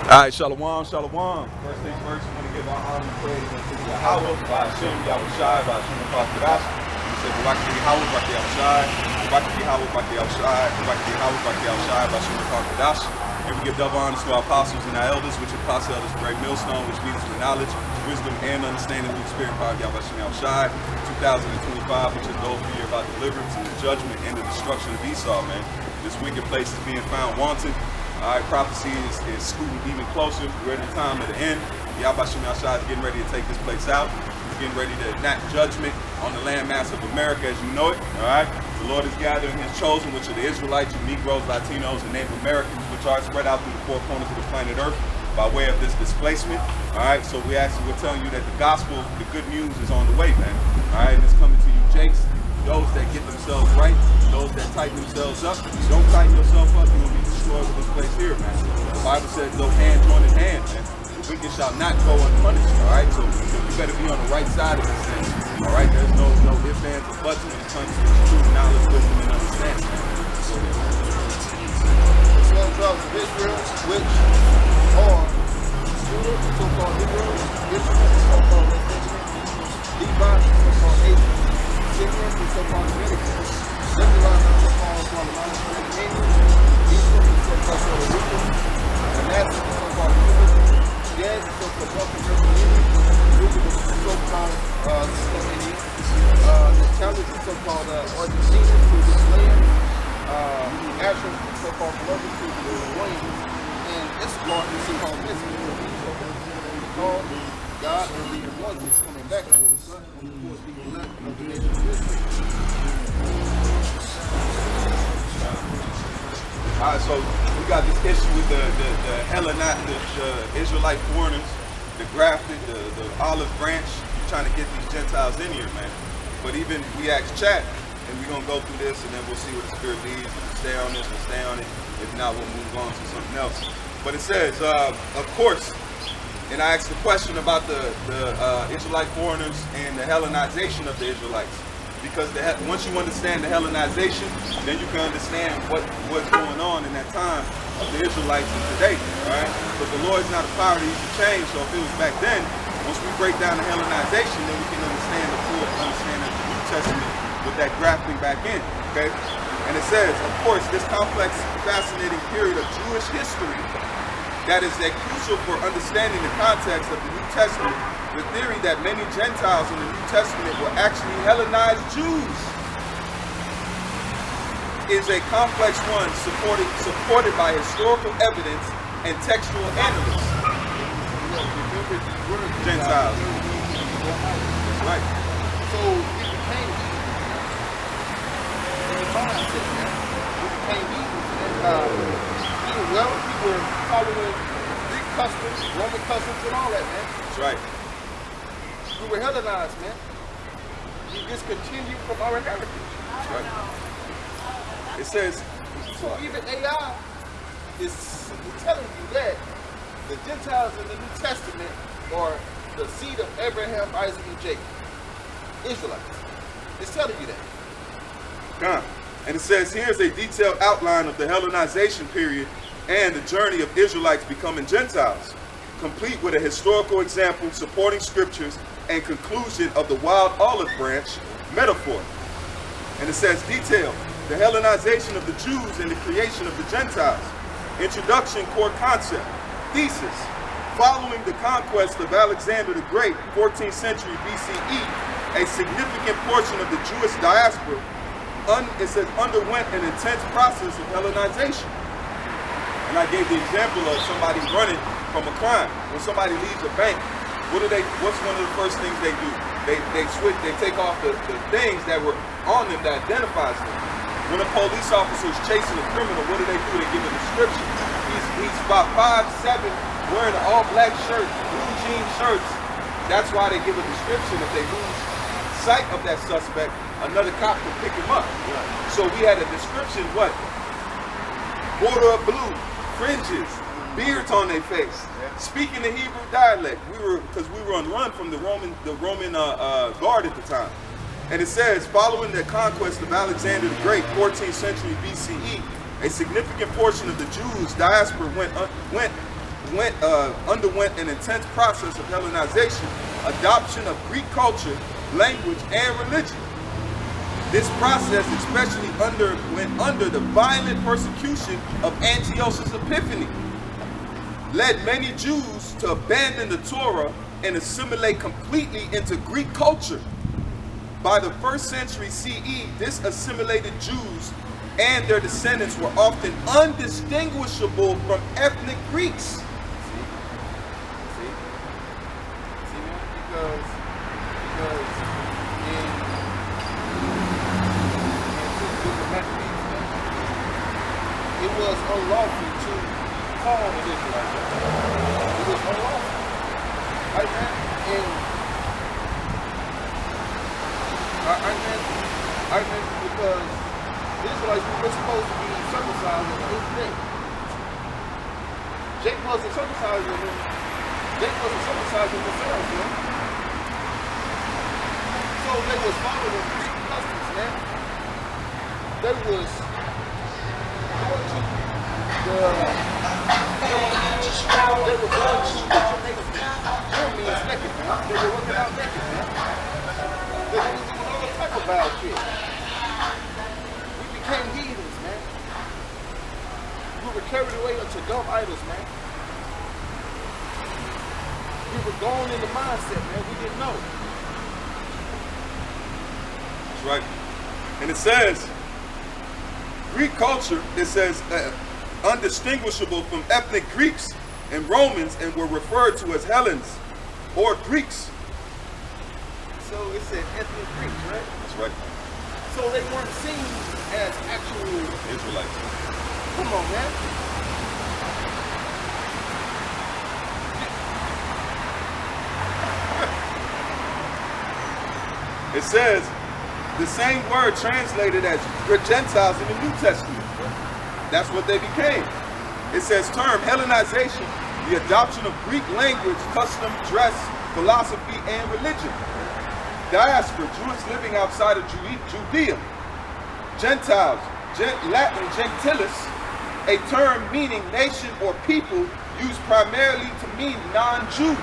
All right, shalom, shalom. First things first, we want to give our honor and praise unto Yahweh, by Hashem, Yahweh Shai, by Hashem, Patrick. We say, Barakati Yahweh, Barakati Yahweh, Barakati Yahweh, Barakati Yahweh, Barakati Yahweh, Barakati Yahweh, by Hashem, Patrick. And we give double honors to our apostles and our elders, which are apostle elders, great millstone, which lead us to knowledge, wisdom, and understanding of the spirit power of Yahweh Shai. 2025, which is the whole year about deliverance and the judgment and the destruction of Esau, man. This wicked place is being found wanted. All right, prophecy is scooting even closer. We're at the time of the end. Yahweh Shai is getting ready to take this place out. He's getting ready to enact judgment on the landmass of America as you know it. All right, the Lord is gathering his chosen, which are the Israelites, Negroes, Latinos, and Native Americans, which are spread out through the four corners of the planet Earth by way of this displacement. All right, so we're telling you that the gospel, the good news is on the way, man. All right, and it's coming to you, Jakes. Those that get themselves right, those that tighten themselves up. If you don't tighten yourself up, you're going to be destroyed with this place here, man. The Bible says, though hand join in hand, man. The wicked shall not go unpunished, all right? So you better be on the right side of this thing, all right? There's no ifs, ands, or buts when it comes to truth, knowledge, wisdom, and understanding, man. So, the 12 tribes of Israel, which are Judah, the so-called Negroes, Israel, the so-called Levi, the so-called Asians, Simeon, the so-called Americans, Zebulon, the so-called Canadians, Ephraim, the so-called Puerto Rico, Manasseh, the so-called Cuban, Gad, the so-called Gulf of Mesopotamia, Reuben, the so-called Slovenia, Naphtali, the so-called Argentina, to this land, Asher, the so-called Columbus, to the Wayne, and Esquart, the so-called Mexico. Called God and the one that's coming back to the Son, and of course the elect of the nation of Israel. all right, so we got this issue with the Hellenite, the Israelite foreigners, the grafted, the olive branch, trying to get these Gentiles in here, man. But even we asked chat, and we're going to go through this, and then we'll see where the Spirit leads. We'll stay on this, we'll stay on it. If not, we'll move on to something else. But it says, of course, and I asked the question about the Israelite foreigners and the Hellenization of the Israelites. Because once you understand the Hellenization, then you can understand what's going on in that time of the Israelites in today, all right? But the Lord's not a power that used to change, so if it was back then, once we break down the Hellenization, then we can understand the full understanding of the New Testament with that grafting back in, okay? And it says, of course, this complex, fascinating period of Jewish history that is crucial for understanding the context of the New Testament, the theory that many Gentiles in the New Testament were actually Hellenized Jews is a complex one supported by historical evidence and textual analysis. Gentiles. Right. So it became mindset, man. It became evil. And we were following Greek customs, Roman customs, and all that, man. That's right. We were Hellenized, man. We discontinued from our heritage. That's right. It says, so even AI is telling you that the Gentiles in the New Testament are the seed of Abraham, Isaac, and Jacob. Israelites. It's telling you that. Come. And it says, here's a detailed outline of the Hellenization period and the journey of Israelites becoming Gentiles, complete with a historical example supporting scriptures and conclusion of the wild olive branch metaphor. And it says, detail, the Hellenization of the Jews and the creation of the Gentiles. Introduction, core concept. Thesis, following the conquest of Alexander the Great, 14th century BCE, a significant portion of the Jewish diaspora underwent an intense process of Hellenization. And I gave the example of somebody running from a crime. When somebody leaves a bank, what's one of the first things they do? They take off the things that were on them that identifies them. When a police officer is chasing a criminal, what do? They give a description. He's about 5'7", wearing an all-black shirt, blue jean shirts. That's why they give a description. If they lose sight of that suspect, another cop can pick him up. Yeah. So we had a description, what? Border of blue, fringes, beards on their face, speaking the Hebrew dialect. Because we were on the run from the Roman guard at the time. And it says, following the conquest of Alexander the Great, 14th century BCE, a significant portion of the Jews diaspora underwent an intense process of Hellenization, adoption of Greek culture, language, and religion. This process especially went under the violent persecution of Antiochus Epiphanes, led many Jews to abandon the Torah and assimilate completely into Greek culture. By the 1st century CE, this assimilated Jews and their descendants were often undistinguishable from ethnic Greeks. See, man? Because in the Maccabees, man, it was unlawful to call an Israelite. It was unlawful. Right, man? Because the Israelites were supposed to be circumcised on the 8th day. Jake wasn't circumcising them. Jake wasn't circumcising themselves, man. So they was following Greek customs, man. They was going to they were going to Europeans naked, man. They were working out naked, man. They were doing all type of bad shit. We became heathens, man. We were carried away unto dumb idols, man. We were gone in the mindset, man. We didn't know. That's right. And it says, Greek culture, it says, undistinguishable from ethnic Greeks and Romans, and were referred to as Hellenes or Greeks. So it said ethnic Greeks, right? That's right. So they weren't seen as actual Israelites. Come on, man. It says the same word translated as Gentiles in the New Testament. That's what they became. It says term Hellenization, the adoption of Greek language, custom, dress, philosophy, and religion. Diaspora, Jews living outside of Judea. Gentiles, Latin gentilis, a term meaning nation or people used primarily to mean non-Jew.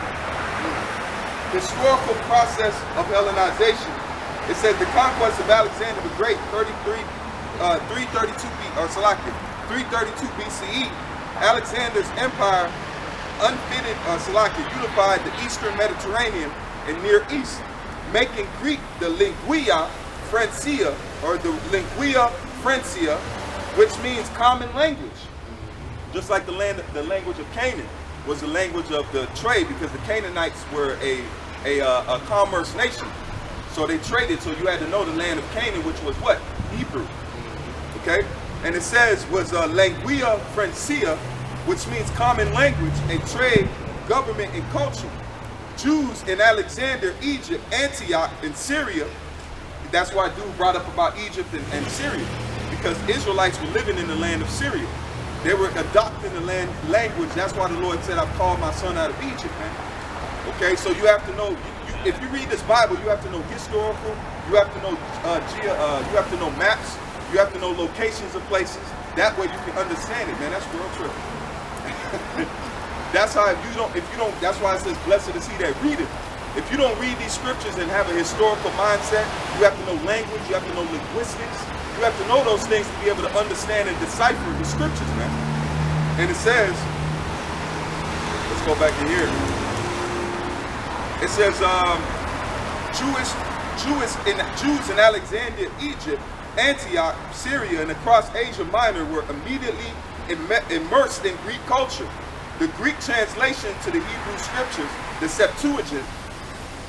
Historical process of Hellenization. It says the conquest of Alexander the Great, 332 BCE. Alexander's empire unified the Eastern Mediterranean and Near East, making Greek the lingua francia, or the lingua francia, which means common language. Just like the language of Canaan was the language of the trade, because the Canaanites were a commerce nation. So they traded, so you had to know the land of Canaan, which was what? Hebrew. Okay? And it says was lingua francia, which means common language, a trade, government, and culture. Jews in Alexander, Egypt, Antioch, and Syria. That's why dude brought up about Egypt and Syria, because Israelites were living in the land of Syria. They were adopting the language. That's why the Lord said, I've called my son out of Egypt, man. Okay, so you have to know, if you read this Bible, you have to know historical, you have to know you have to know maps, you have to know locations of places. That way you can understand it, man. That's real trip. That's how that's why it says blessed is he that readeth. If you don't read these scriptures and have a historical mindset, you have to know language, you have to know linguistics, you have to know those things to be able to understand and decipher the scriptures, man. And it says, let's go back in here. It says Jews in Alexandria, Egypt, Antioch, Syria, and across Asia Minor were immediately immersed in Greek culture. The Greek translation to the Hebrew scriptures, the Septuagint,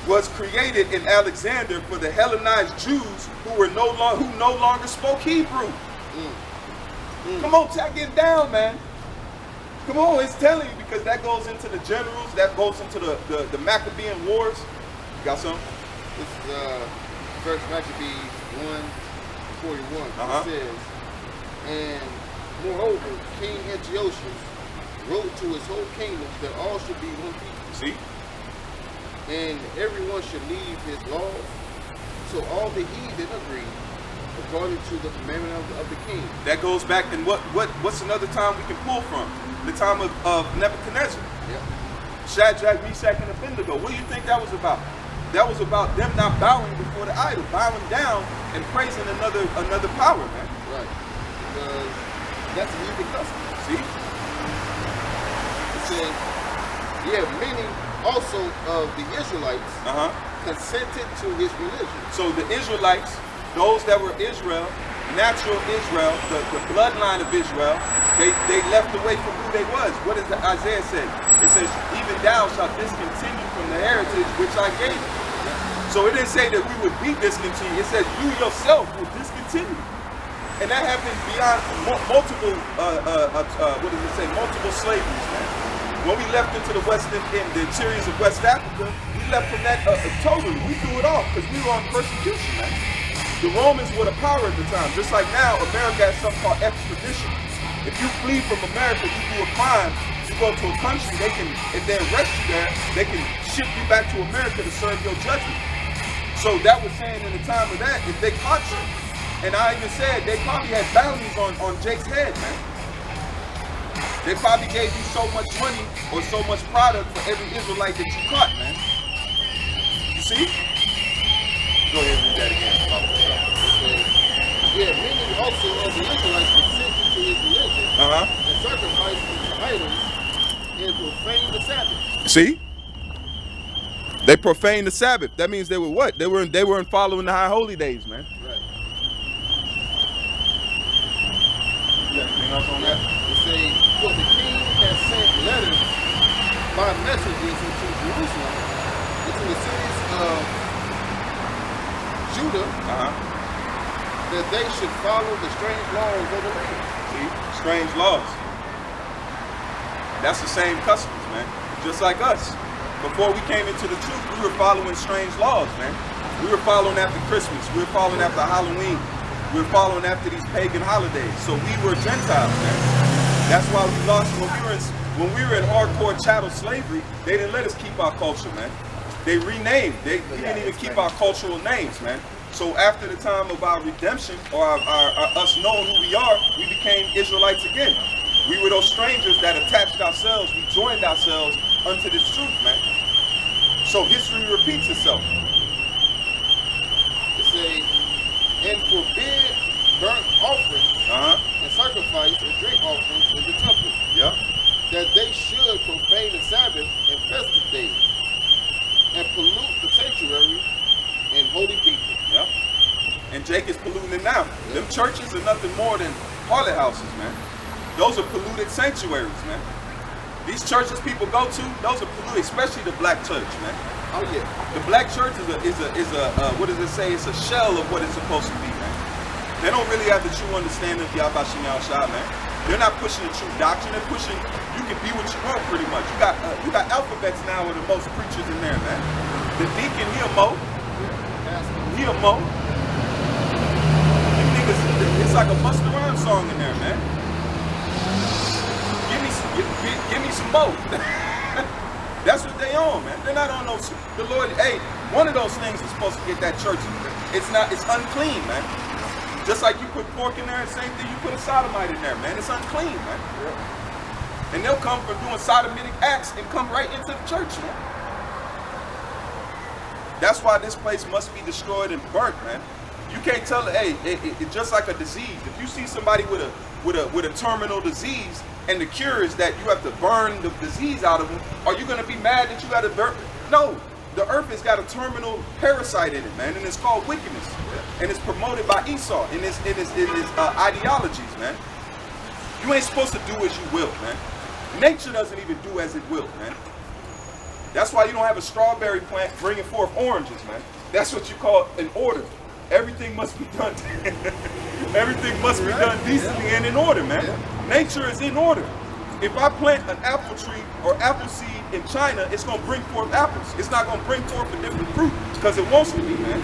was created in Alexander for the Hellenized Jews who no longer spoke Hebrew. Come on, take it down, man. Come on, it's telling you, because that goes into the generals, that goes into the Maccabean Wars. You got some? This is First Maccabees 1:41. It says, and moreover, King Antiochus wrote to his whole kingdom that all should be one people. See? And everyone should leave his laws. So all the heathen agreed according to the commandment of the king. That goes back, and what's another time we can pull from? The time of Nebuchadnezzar. Yep. Shadrach, Meshach, and Abednego. What do you think that was about? That was about them not bowing before the idol, bowing down and praising another power, man. Right. Because that's a heathen custom. See? It says, yeah, many also of the Israelites consented to his religion. So the Israelites, those that were Israel, natural Israel, the bloodline of Israel, they left away from who they was. What does Isaiah say? It says, even thou shalt discontinue from the heritage which I gave you. So it didn't say that we would be discontinued. It says you yourself will discontinue. And that happened beyond multiple, multiple slaveries, man. When we left into the in the interiors of West Africa, we left from that totally. We threw it off because we were on persecution, man. The Romans were the power at the time. Just like now, America has something called extradition. If you flee from America, you do a crime, you go to a country, they can, if they arrest you there, they can ship you back to America to serve your judgment. So that was saying in the time of that, if they caught you, and I even said they probably had bounties on Jake's head, man. They probably gave you so much money or so much product for every Israelite that you caught, man. You see? Go ahead and read that again. Yeah, many also of the Israelites consented to his religion and sacrificed to idols and profaned the Sabbath. See? They profaned the Sabbath. That means they were what? They weren't following the high holy days, man. Right. Anything else on that? It says, for the king has sent letters by messengers into Jerusalem, into the cities of Judah, that they should follow the strange laws of the land. See? Strange laws. That's the same customs, man. Just like us. Before we came into the truth, we were following strange laws, man. We were following after Christmas. We were following after Halloween. We were following after these pagan holidays. So we were Gentiles, man. That's why we lost when we were in hardcore chattel slavery. They didn't let us keep our culture, man. They renamed. They didn't even keep our cultural names, man. So after the time of our redemption, or us knowing who we are, we became Israelites again. We were those strangers that attached ourselves. We joined ourselves unto this truth, man. So history repeats itself. It says, and forbid burnt offerings and sacrifice and drink offerings in the temple. Yeah. That they should profane the Sabbath and festive days and pollute the sanctuary and holy people. Yeah. And Jake is polluting it now. Them churches are nothing more than harlot houses, man. Those are polluted sanctuaries, man. These churches people go to, those are polluted, especially the black church, man. Oh yeah. The black church is a what does it say? It's a shell of what it's supposed to be, man. They don't really have the true understanding of Yahweh Shem Shah, man. They're not pushing the true doctrine. They're pushing, you can be what you want, pretty much. You got alphabets now with the most preachers in there, man. The deacon, he a mo. He a mo. You niggas, it's like a Busta Rhymes song in there, man. Give me some more. That's what they on, man. They're not on those. The Lord, hey, one of those things is supposed to get that church. It's unclean, man. Just like you put pork in there, same thing, you put a sodomite in there, man. It's unclean, man. Yeah. And they'll come from doing sodomitic acts and come right into the church, man. That's why this place must be destroyed and burnt, man. You can't tell, hey, it's just like a disease. If you see somebody with a terminal disease, and the cure is that you have to burn the disease out of them, are you going to be mad that you got to burn? No. The earth has got a terminal parasite in it, man, and it's called wickedness. And it's promoted by Esau in his ideologies, man. You ain't supposed to do as you will, man. Nature doesn't even do as it will, man. That's why you don't have a strawberry plant bringing forth oranges, man. That's what you call an order. Everything must be done. Everything must be done decently and in order, man. Nature is in order. If I plant an apple tree or apple seed in China, it's going to bring forth apples. It's not going to bring forth a different fruit because it wants to be, man.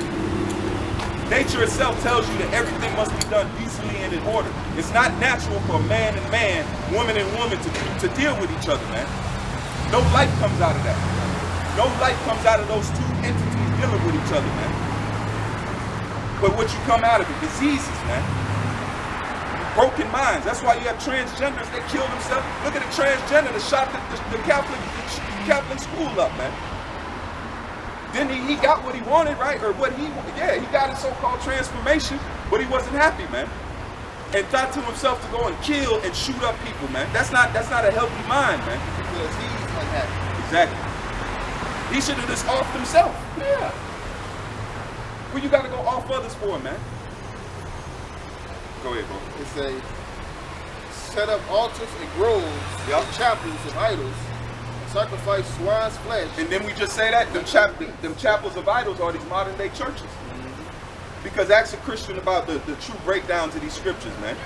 Nature itself tells you that everything must be done decently and in order. It's not natural for man and man, woman and woman to deal with each other, man. No life comes out of that. No life comes out of those two entities dealing with each other, man. But what you come out of it, diseases, man. Broken minds. That's why you have transgenders that kill themselves. Look at the transgender that shot the Catholic school up, man. Then he got what he wanted, right? Or what he got his so-called transformation, but he wasn't happy, man. And thought to himself to go and kill and shoot up people, man. That's not a healthy mind, man. Because he's unhappy. Exactly. He should have just offed himself. Yeah. Well, you gotta go off others for, man. Go ahead, bro. It's a set up altars and groves and chapels of idols, and sacrifice swine's flesh. And then we just say that them chapels of idols are these modern day churches. Because ask a Christian about the true breakdowns of these scriptures, man.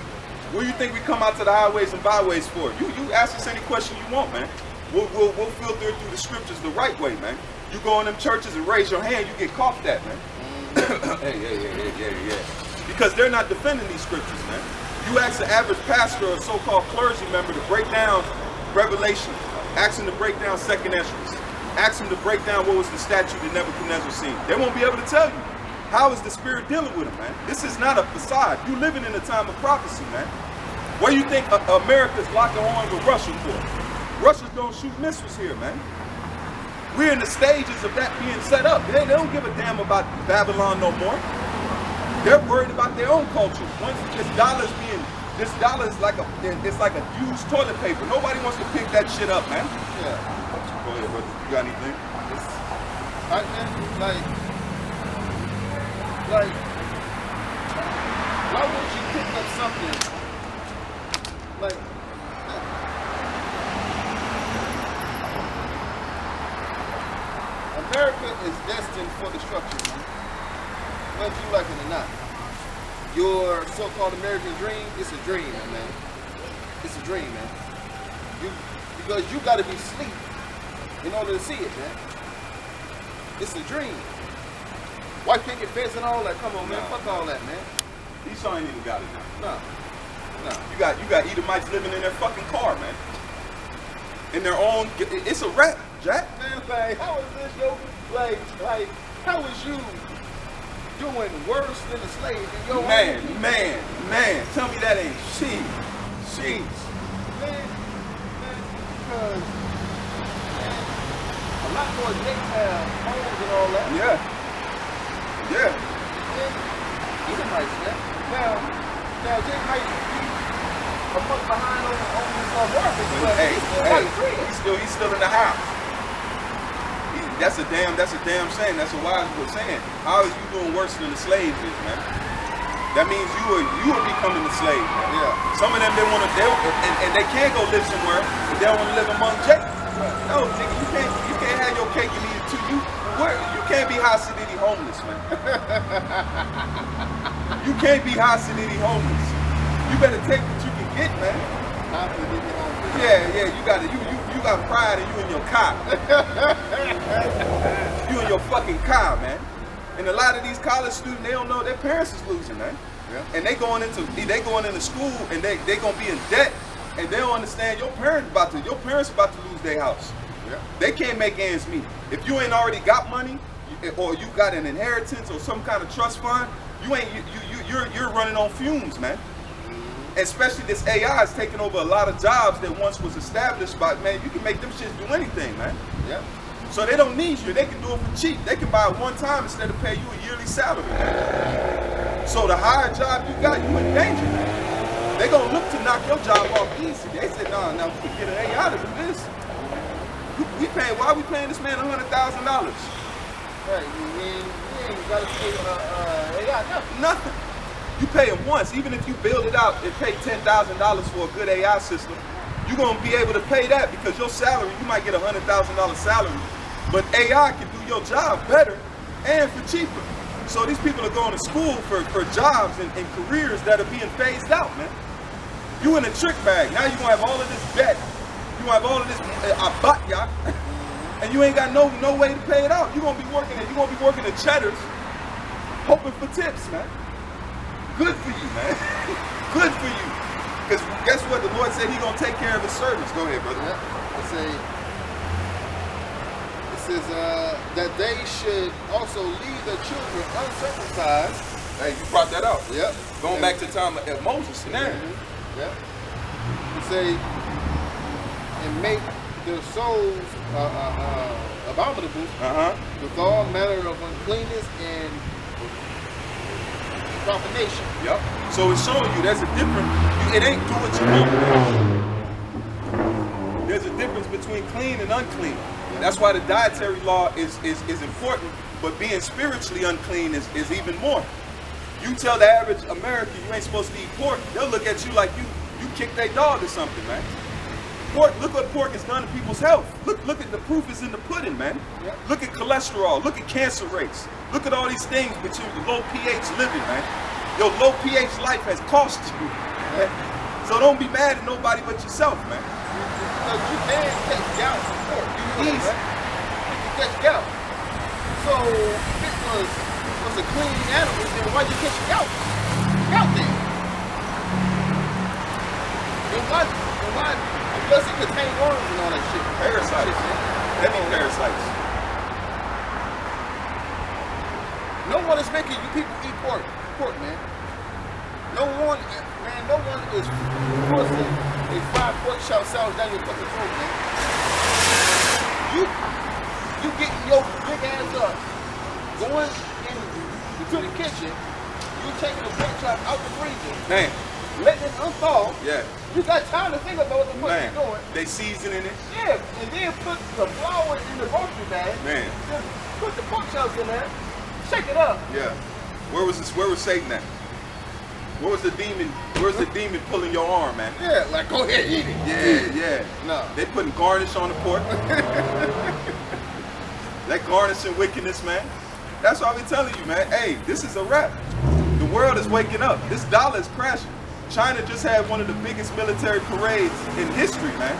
What do you think we come out to the highways and byways for? You ask us any question you want, man. We'll filter it through the scriptures the right way, man. You go in them churches and raise your hand, you get coughed at, man. Hey. Because they're not defending these scriptures, man. You ask the average pastor or so-called clergy member to break down Revelation, ask him to break down Second Esdras, ask him to break down what was the statue that Nebuchadnezzar seen. They won't be able to tell you. How is the Spirit dealing with him, man? This is not a facade. You living in a time of prophecy, man. What do you think America's locking on with Russia for? Russia's gonna shoot missiles here, man. We're in the stages of that being set up. They don't give a damn about Babylon no more. They're worried about their own culture. Once this dollar's like it's like a used toilet paper. Nobody wants to pick that shit up, man. Yeah. Go ahead, brother. You got anything? Like, why wouldn't you pick up something like America is destined for destruction, man. Whether you like it or not. Your so-called American dream, it's a dream, man. It's a dream, man. Because you gotta be asleep in order to see it, man. It's a dream. White picket fence and all that, come on, man. Fuck all that, man. Esau ain't even got it now. No. You got Edomites living in their fucking car, man. In their own, it's a rap, Jack. Man, like, how is this, yo? Like, how is you doing worse than a slave in your man. Tell me that ain't sheesh. Man, because, man, a lot more Jakes have homes and all that. Yeah. Edomites, man. Now Jake might be a month behind on this work, but he's still in the house. That's a damn saying. That's a wise saying. How is you doing worse than the slave is, man? That means you are becoming the slave, man. Yeah. Some of them and they can go live somewhere, but they don't want to live among Jake. No, nigga, you can't have your cake and eat it too. You can't be Hasididi homeless, man. You can't be Hasididi homeless. You better take what you can get, man. Hasididi homeless. Yeah, you got pride in you and your car. You and your fucking car, man. And a lot of these college students, they don't know their parents is losing, man. Yeah. And they going into school and they gonna be in debt, and they don't understand your parents about to lose their house. Yeah. They can't make ends meet. If you ain't already got money, or you got an inheritance or some kind of trust fund, you're running on fumes, man. Especially this AI is taking over a lot of jobs that once was established by, man, you can make them shits do anything, man. Yeah. So they don't need you. They can do it for cheap. They can buy it one time instead of pay you a yearly salary. So the higher job you got, you in danger, man. They gonna look to knock your job off easy. They said, no, we can get an AI to do this. Why are we paying this man $100,000? Right, you ain't gotta pay AI Nothing. You pay him once. Even if you build it out and pay $10,000 for a good AI system, you're gonna be able to pay that because your salary, you might get a $100,000 salary, but AI can do your job better and for cheaper. So these people are going to school for jobs and careers that are being phased out, man. You in a trick bag. Now you're gonna have all of this debt. You gonna have all of this abatya, and you ain't got no way to pay it out. You're gonna be working at Cheddar's, hoping for tips, man. Good for you, man. Good for you. Because guess what? The Lord said He's gonna take care of His servants. Go ahead, brother. Yeah. It says that they should also leave their children uncircumcised Hey, you brought that out. Yep. Going back to the time of Moses and Aaron. Yep. You say, and make their souls abominable with all manner of uncleanness and profanation. Yep. So it's showing you there's a difference. It ain't do what you want. There's a difference between clean and unclean. That's why the dietary law is important, but being spiritually unclean is even more. You tell the average American you ain't supposed to eat pork, they'll look at you like you kicked their dog or something, man. Pork, look what pork has done to people's health. Look at the proof is in the pudding, man. Yep. Look at cholesterol, look at cancer rates. Look at all these things between low pH living, man. Your low pH life has cost you. So don't be mad at nobody but yourself, man. You can catch gout from pork. You know that, right? You can catch gout. So if it was a clean animal, then why'd you catch gout? Gout then. And why unless it contain worms and all that shit. Parasites. Heavy parasites. No one is making you people eat pork, man. No one is forcing a fried pork chop sandwich down your fucking throat, man. You getting your big ass up, going into the kitchen, you taking the pork chop out the freezer, man, letting it unthaw. Yeah. You got time to think about what the fuck you're doing. They seasoning it. Yeah, and then put the flour in the grocery bag. Man. Then put the pork chops in there. Shake it up. Yeah. Where was Satan at? Where was the demon? Where's the demon pulling your arm, man? Yeah, like go ahead, eat it. Yeah. No. They putting garnish on the pork. That garnishing wickedness, man. That's why we telling you, man. Hey, this is a wrap. The world is waking up. This dollar is crashing. China just had one of the biggest military parades in history, man.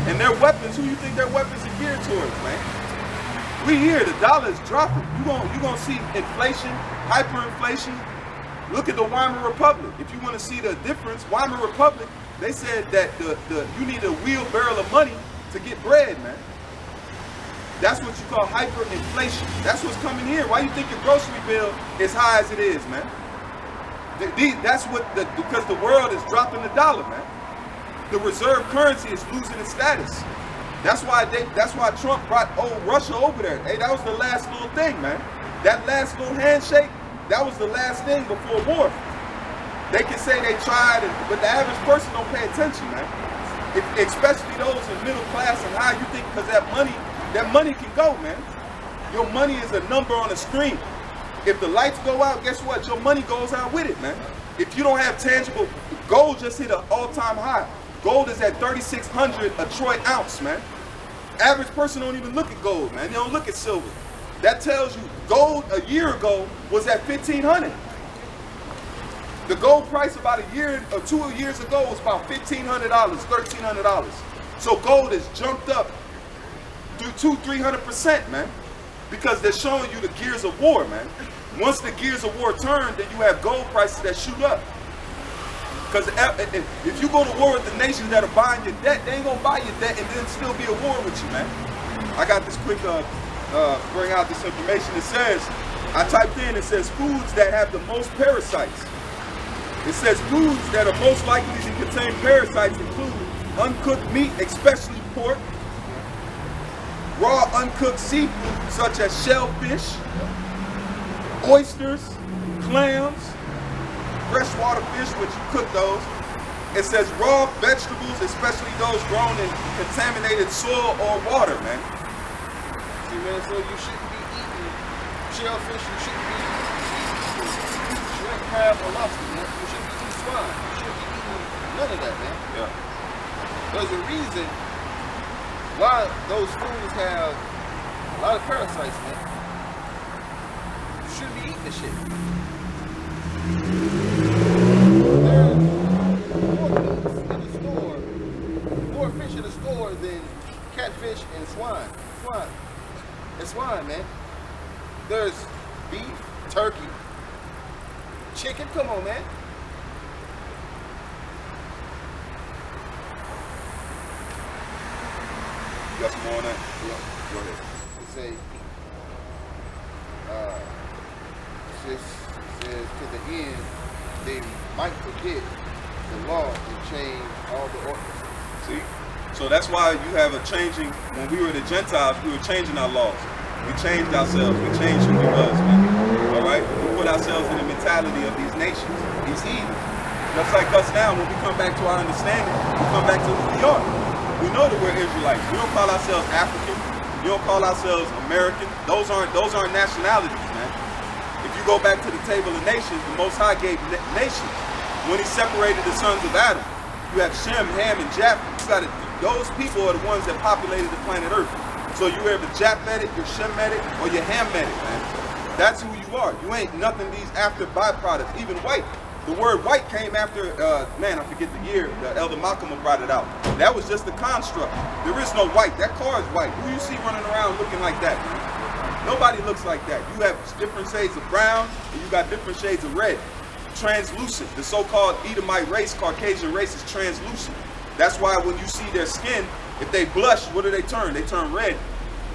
And their weapons, who you think their weapons are geared towards, man? We here, the dollar is dropping. You gonna see inflation, hyperinflation. Look at the Weimar Republic. If you want to see the difference, Weimar Republic, they said that you need a wheelbarrow of money to get bread, man. That's what you call hyperinflation. That's what's coming here. Why you think your grocery bill is high as it is, man? That's because the world is dropping the dollar, man. The reserve currency is losing its status. That's why Trump brought old Russia over there. Hey, that was the last little thing, man. That last little handshake, that was the last thing before war. They can say they tried, but the average person don't pay attention, man. Especially those in middle class and high, you think because that money can go, man. Your money is a number on a screen. If the lights go out, guess what? Your money goes out with it, man. If you don't have tangible, gold just hit an all-time high. Gold is at 3,600 a troy ounce, man. Average person don't even look at gold, man. They don't look at silver. That tells you gold a year ago was at 1,500. The gold price about a year or 2 years ago was about $1,500, $1,300. So gold has jumped up through 200-300%, man. Because they're showing you the gears of war, man. Once the gears of war turn, then you have gold prices that shoot up. Because if you go to war with the nations that are buying your debt, they ain't gonna buy your debt and then still be at war with you, man. I got this quick, bring out this information. It says, I typed in, it says foods that have the most parasites. It says foods that are most likely to contain parasites include uncooked meat, especially pork, raw uncooked seafood such as shellfish, oysters, clams, freshwater fish, which you cook those. It says raw vegetables, especially those grown in contaminated soil or water, man. See, man, so you shouldn't be eating shellfish, you shouldn't be eating shrimp, crab, or lobster, man. You shouldn't be eating swine. You shouldn't be eating none of that, man. Yeah. There's a reason why those foods have a lot of parasites, man. You shouldn't be eating this shit. There's more fish in the store than catfish and swine. It's swine, man. There's beef, turkey, chicken. Come on, man. You got some more on that? Yeah. Go ahead. Say, as to the end they might forget the law and change all the ordinances. See? So that's why you have a changing, when we were the Gentiles, we were changing our laws. We changed ourselves. We changed who we was, man. All right? We put ourselves in the mentality of these nations, these heathens. Just like us now, when we come back to our understanding, we come back to who we are. We know that we're Israelites. We don't call ourselves African. We don't call ourselves American. Those aren't nationalities, man. If you go back to the table of nations, the Most High gave nations. When he separated the sons of Adam, you have Shem, Ham, and Japheth. Those people are the ones that populated the planet Earth. So you're either Japheth, you're Shemitic, or you're Hamitic, man. That's who you are. You ain't nothing these after byproducts. Even white. The word white came after, man, I forget the year. The Elder Malcolm brought it out. That was just a construct. There is no white. That car is white. Who you see running around looking like that, man? Nobody looks like that. You have different shades of brown, and you got different shades of red. Translucent. The so-called Edomite race, Caucasian race, is translucent. That's why when you see their skin, if they blush, what do they turn? They turn red.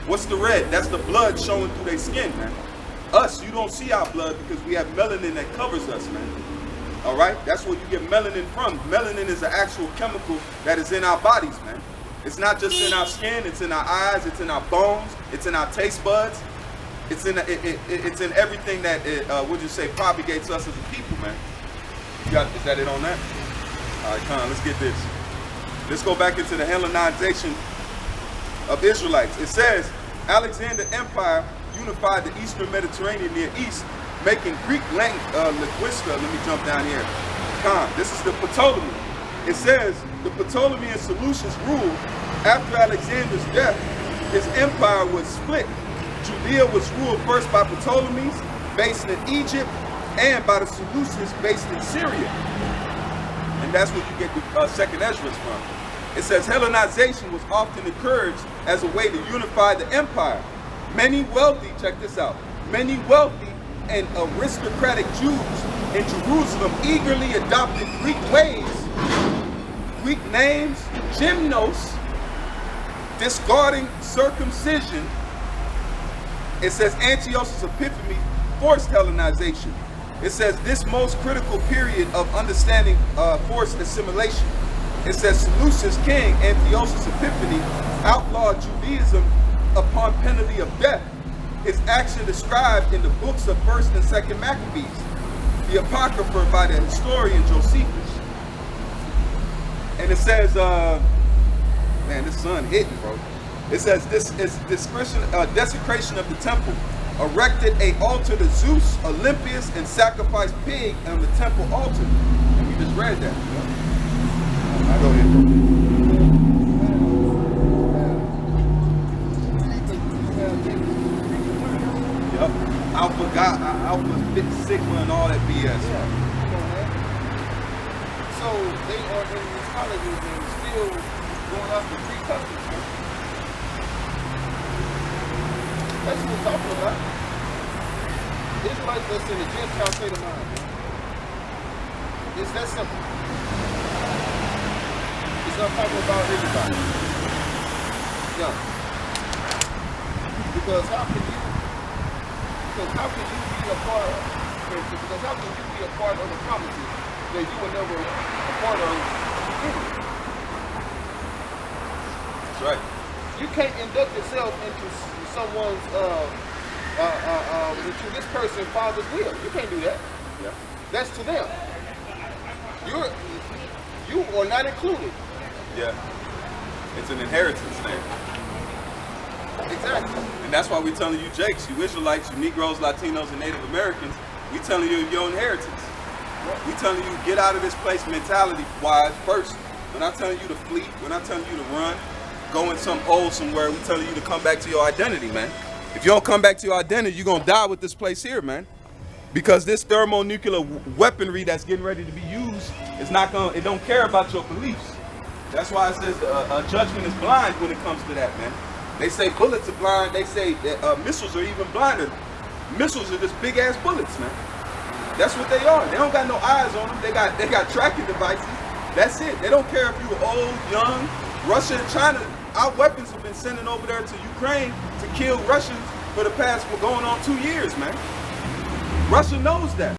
What's the red? That's the blood showing through their skin, man. Us, you don't see our blood because we have melanin that covers us, man. All right? That's where you get melanin from. Melanin is an actual chemical that is in our bodies, man. It's not just in our skin. It's in our eyes. It's in our bones. It's in our taste buds. It's in everything that, would you say, propagates us as a people, man. Is that it on that? All right, come on, let's get this. Let's go back into the Hellenization of Israelites. It says, Alexander Empire unified the Eastern Mediterranean Near East, making Greek linguista. Let me jump down here. This is the Ptolemy. It says, the Ptolemies Seleucids ruled. After Alexander's death, his empire was split. Judea was ruled first by Ptolemies, based in Egypt, and by the Seleucids, based in Syria. And that's where you get the second Esdras from. It says Hellenization was often encouraged as a way to unify the empire. Many wealthy, check this out, many wealthy and aristocratic Jews in Jerusalem eagerly adopted Greek ways, Greek names, gymnos, discarding circumcision. It says Antiochus Epiphanes forced Hellenization. It says this most critical period of understanding forced assimilation. It says Seleucus king Antiochus Epiphanes outlawed Judaism upon penalty of death. His action described in the books of 1st and 2nd Maccabees, the Apocrypha by the historian Josephus. And it says, man, this sun hitting, bro. It says this is desecration of the temple. Erected an altar to Zeus, Olympius, and sacrificed pig on the temple altar. And we just read that. I go ahead. Yep. Alpha, Sigma, and all that BS. Yeah. So they are in these colleges and still going after free customs. That's what we're talking about. Israelites that's in the Gentile state of mind. It's that simple. It's not talking about everybody. No. Because how can you be a part of, because how can you be a part of the promises that you were never a part of anyway? That's right. You can't induct yourself into someone's into this person's father's will. You can't do that. Yeah. That's to them. You are not included. Yeah. It's an inheritance thing. Exactly. And that's why we're telling you Jakes, you Israelites, you Negroes, Latinos, and Native Americans, we telling you your inheritance. We telling you get out of this place mentality-wise first. We're not telling you to flee. We're not telling you to run. Go in some hole somewhere. We're telling you to come back to your identity, man. If you don't come back to your identity, you're going to die with this place here, man. Because this thermonuclear weaponry that's getting ready to be used is not going to, it don't care about your beliefs. That's why it says judgment is blind when it comes to that, man. They say bullets are blind. They say that missiles are even blinder. Missiles are just big ass bullets, man. That's what they are. They don't got no eyes on them. They got tracking devices. That's it. They don't care if you're old, young. Russia and China, our weapons have been sending over there to Ukraine to kill Russians for the past, going on 2 years, man. Russia knows that.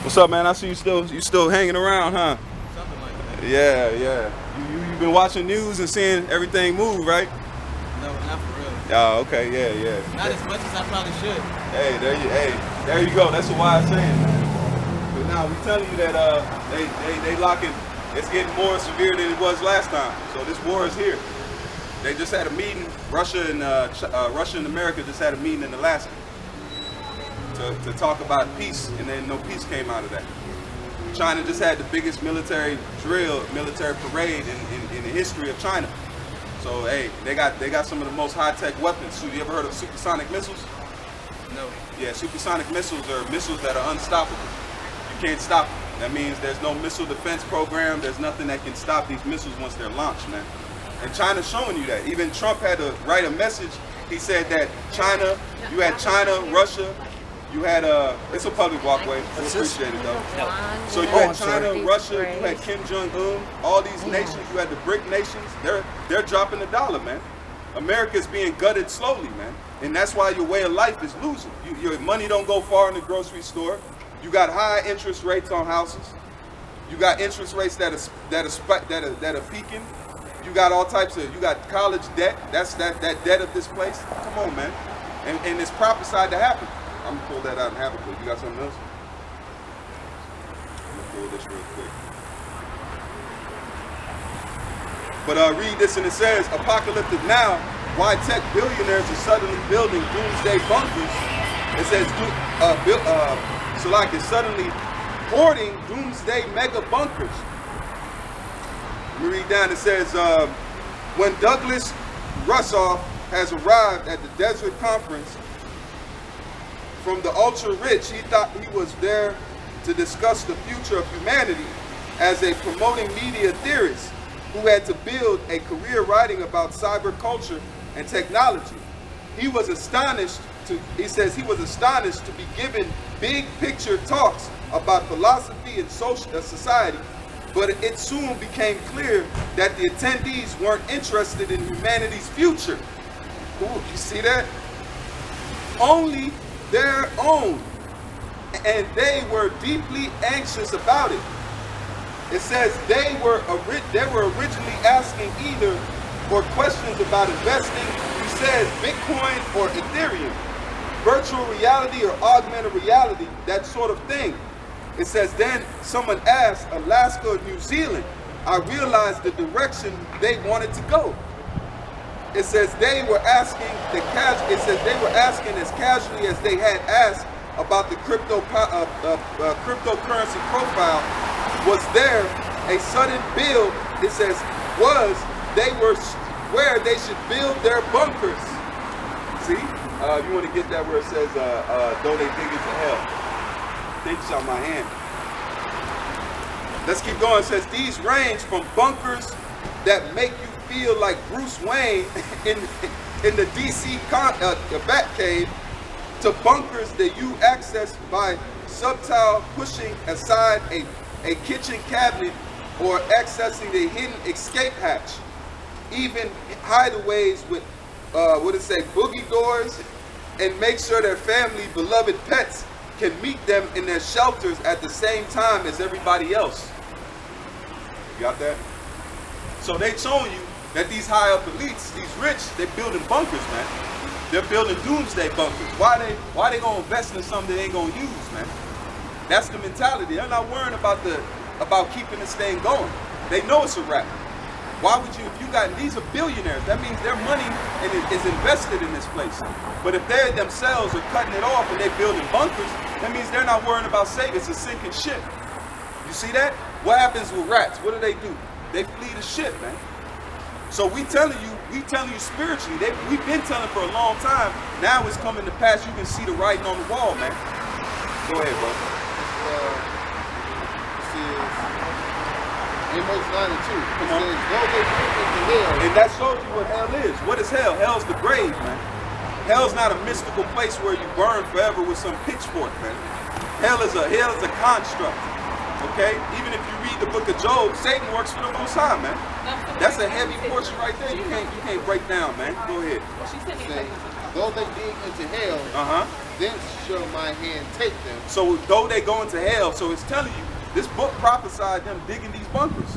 What's up, man? I see you still hanging around, huh? Something like that. Yeah. You've been watching news and seeing everything move, right? No, not for real. Oh, okay, yeah. Not as much as I probably should. Hey, there you go. That's a wise saying, man. But now we telling you that they locking. It's getting more severe than it was last time. So this war is here. They just had a meeting. Russia and America just had a meeting in Alaska to talk about peace, and then no peace came out of that. China just had the biggest military parade in the history of China. So hey, they got some of the most high-tech weapons. So you ever heard of supersonic missiles? No. Yeah, supersonic missiles are missiles that are unstoppable. You can't stop them. That means there's no missile defense program. There's nothing that can stop these missiles once they're launched, man. And China's showing you that. Even Trump had to write a message. He said that you had China, Russia, you had it's a public walkway. We appreciate it though. No. So you had China, Russia, you had Kim Jong-un, all these nations. You had the BRIC nations. They're dropping the dollar, man. America's being gutted slowly, man. And that's why your way of life is losing. Your money don't go far in the grocery store. You got high interest rates on houses. You got interest rates that are peaking. You got all types of, you got college debt. That's that debt of this place. Come on, man. And it's prophesied to happen. I'm gonna pull that out and have it, but you got something else? I'm gonna pull this real quick. But read this, and it says, apocalyptic now, why tech billionaires are suddenly building doomsday bunkers. It says, is suddenly hoarding doomsday mega bunkers. Let me read down. It says, when Douglas Rusoff has arrived at the Desert Conference from the ultra-rich, he thought he was there to discuss the future of humanity as a promoting media theorist who had to build a career writing about cyber culture and technology. He was astonished to be given big picture talks about philosophy and society, but it soon became clear that the attendees weren't interested in humanity's future. Ooh, you see that? Only their own, and they were deeply anxious about it. It says they were originally asking either for questions about investing, he says Bitcoin or Ethereum, virtual reality or augmented reality, that sort of thing. It says then someone asked Alaska or New Zealand. I realized the direction they wanted to go. It says they were asking as casually as they had asked about the cryptocurrency profile. Was there a sudden build? It says where they should build their bunkers. See, you want to get that where it says though they dig into hell. Things on my hand. Let's keep going. It says these range from bunkers that make you feel like Bruce Wayne in the DC Batcave to bunkers that you access by subtle pushing aside a kitchen cabinet or accessing the hidden escape hatch. Even hideaways with boogie doors, and make sure their family beloved pets can meet them in their shelters at the same time as everybody else. You got that? So they showing you that these high up elites, these rich, they're building bunkers, man. They're building doomsday bunkers. Why they gonna invest in something they ain't gonna use, man? That's the mentality. They're not worrying about keeping this thing going. They know it's a wrap. Why would you, these are billionaires, that means their money is invested in this place. But if they themselves are cutting it off and they're building bunkers, that means they're not worrying about saving. It's a sinking ship. You see that? What happens with rats? What do? They flee the ship, man. So we telling you spiritually, we've been telling for a long time. Now it's coming to pass. You can see the writing on the wall, man. Go ahead, bro. This is Amos 9:2. It says, "Go get into hell." And that shows you what hell is. What is hell? Hell's the grave, man. Hell's not a mystical place where you burn forever with some pitchfork, man. Hell is a construct. Okay? Even if you read the book of Job, Satan works for the Most High, man. That's a heavy portion right there. You can't break down, man. Go ahead. Say, though they dig into hell, thence shall my hand take them. So though they go into hell, so it's telling you, this book prophesied them digging these bunkers.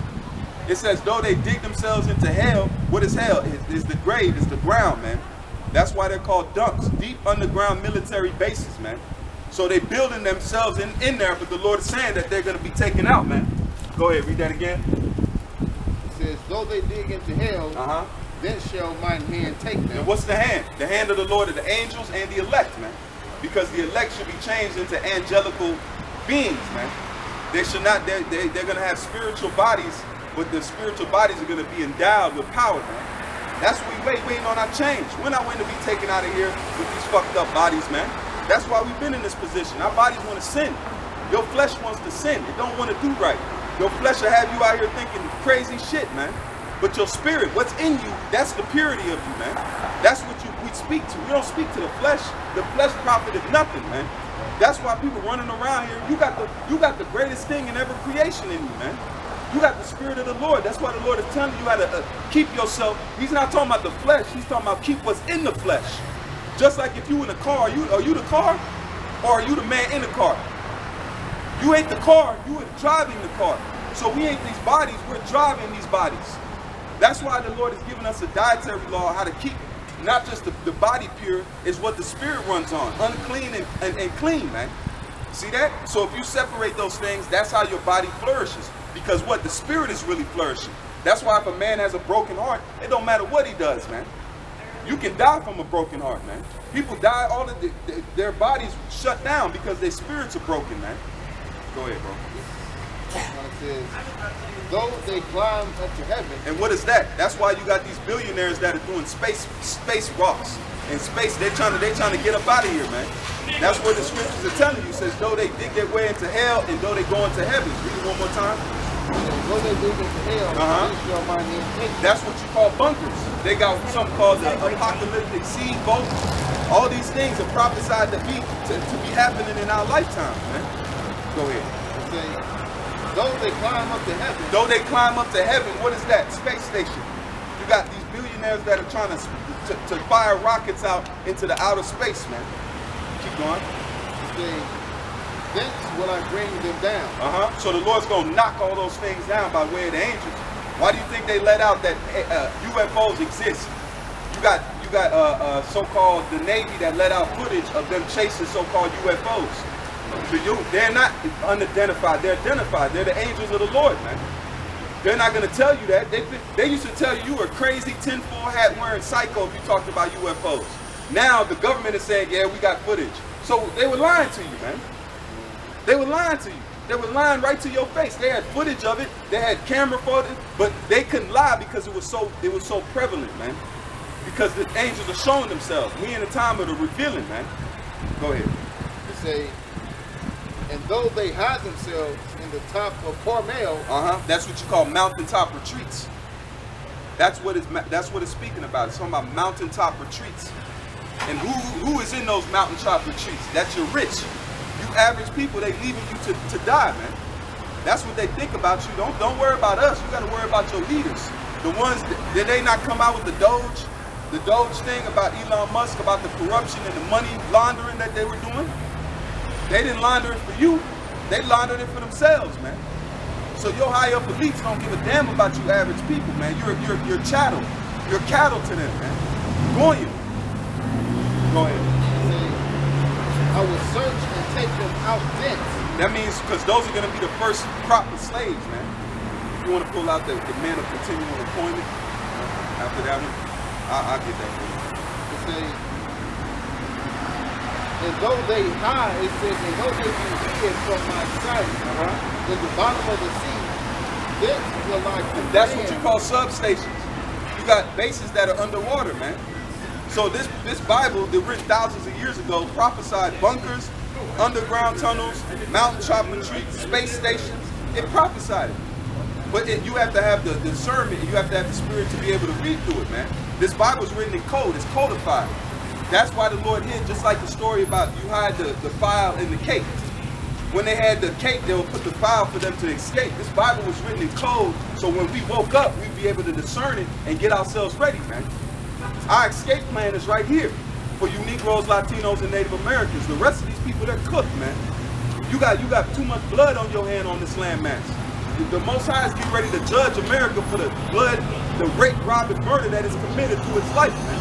It says, though they dig themselves into hell, what is hell? It's the grave, it's the ground, man. That's why they're called dumps, deep underground military bases, man. So they building themselves in there, but the Lord is saying that they're going to be taken out, man. Go ahead, read that again. It says, though they dig into hell, then shall mine hand take them. And what's the hand? The hand of the Lord of the angels and the elect, man. Because the elect should be changed into angelical beings, man. They should not, they're going to have spiritual bodies, but the spiritual bodies are going to be endowed with power, man. That's what we waiting on our change. We're not waiting to be taken out of here with these fucked up bodies, man. That's why we've been in this position. Our bodies want to sin. Your flesh wants to sin. It don't want to do right. Your flesh will have you out here thinking crazy shit, man. But your spirit, what's in you, that's the purity of you, man. That's what we speak to. We don't speak to the flesh. The flesh profited nothing, man. That's why people running around here. You got the greatest thing in every creation in you, man. You got the Spirit of the Lord. That's why the Lord is telling you how to keep yourself. He's not talking about the flesh. He's talking about keep what's in the flesh. Just like if you in a car, are you the car? Or are you the man in the car? You ain't the car, you are driving the car. So we ain't these bodies, we're driving these bodies. That's why the Lord has given us a dietary law, how to keep not just the body pure, is what the spirit runs on. Unclean and clean, man. See that? So if you separate those things, that's how your body flourishes. Because what? The spirit is really flourishing. That's why if a man has a broken heart, it don't matter what he does, man. You can die from a broken heart, man. People die, all of their bodies shut down because their spirits are broken, man. Go ahead, bro. It says, though they climb up to heaven. And what is that? That's why you got these billionaires that are doing space walks. In space, they're trying to get up out of here, man. That's what the scriptures are telling you. It says, though they dig their way into hell and though they go into heaven. Read it one more time. Though they dig into hell, then shall mine hand take them. That's what you call bunkers. They got something called the apocalyptic seed boat. All these things are prophesied to be happening in our lifetime, man. Go ahead. It says, though they climb up to heaven. Though they climb up to heaven, what is that? Space station. You got these billionaires that are trying to fire rockets out into the outer space, man. Keep going. It says, thence will I bring them down. So the Lord's going to knock all those things down by way of the angels. Why do you think they let out that UFOs exist? You got so-called the Navy that let out footage of them chasing so-called UFOs. They're not unidentified. They're identified. They're the angels of the Lord, man. They're not going to tell you that. They used to tell you were a crazy tinfoil hat wearing psycho if you talked about UFOs. Now the government is saying, yeah, we got footage. So they were lying to you, man. They were lying to you. They were lying right to your face. They had footage of it. They had camera footage, but they couldn't lie because it was so prevalent, man. Because the angels are showing themselves. We in the time of the revealing, man. Go ahead. It say, and though they hide themselves in the top of Carmel, that's what you call mountaintop retreats. That's what it's speaking about. It's talking about mountaintop retreats. And who is in those mountaintop retreats? That's your rich. You average people, they leaving you to die, man. That's what they think about you. Don't worry about us. You got to worry about your leaders. The ones did they not come out with the Doge thing about Elon Musk, about the corruption and the money laundering that they were doing? They didn't launder it for you. They laundered it for themselves, man. So your high up elites don't give a damn about you average people, man. You're chattel. You're cattle to them, man. Go ahead. Go ahead. I will search and take them out thence. That means because those are going to be the first crop of slaves, man. If you want to pull out the man of continual employment after that one, I'll get that for you. It says, and though they hide, it says, and though they be hid from my sight in the bottom of the sea, then will I command. That's what you call substations. You got bases that are underwater, man. So this Bible, the written thousands of years ago, prophesied bunkers, underground tunnels, mountaintop retreats, space stations. It prophesied it. But you have to have the discernment, and you have to have the spirit to be able to read through it, man. This Bible is written in code. It's codified. That's why the Lord hid, just like the story about you hide the file in the cake. When they had the cake, they would put the file for them to escape. This Bible was written in code, so when we woke up, we'd be able to discern it and get ourselves ready, man. Our escape plan is right here for you Negroes, Latinos, and Native Americans. The rest of these people, they're cooked, man. You got too much blood on your hand on this landmass. The Most High is getting ready to judge America for the blood, the rape, rob, and murder that is committed to its life, man.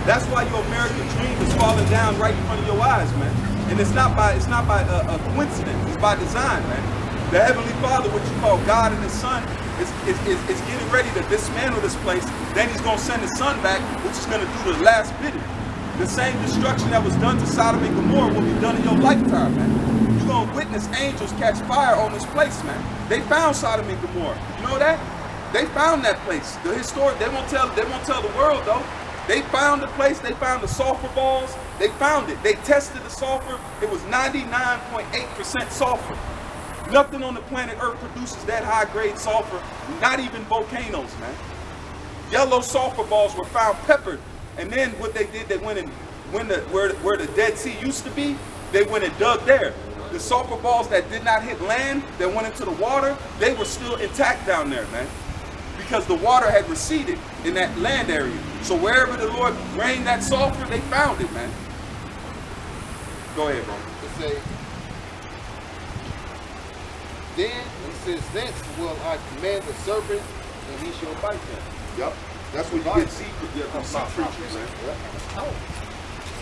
That's why your American dream is falling down right in front of your eyes, man. And it's not by a coincidence. It's by design, man. The Heavenly Father, what you call God and His Son, is getting ready to dismantle this place. Then He's gonna send His Son back, which is gonna do the last bidding. The same destruction that was done to Sodom and Gomorrah will be done in your lifetime, man. You're gonna witness angels catch fire on this place, man. They found Sodom and Gomorrah. You know that? They found that place. The historic, they won't tell the world though. They found the place, they found the sulfur balls, they found it. They tested the sulfur, it was 99.8% sulfur. Nothing on the planet Earth produces that high grade sulfur, not even volcanoes, man. Yellow sulfur balls were found peppered, and then what they did, they went and, where the Dead Sea used to be, they went and dug there. The sulfur balls that did not hit land, that went into the water, they were still intact down there, man. Because the water had receded in that land area. So wherever the Lord rained that sulfur, they found it, man. Go ahead, bro. It says, thence will I command the serpent, and he shall bite them. Yep. That's what you get sea creatures, man.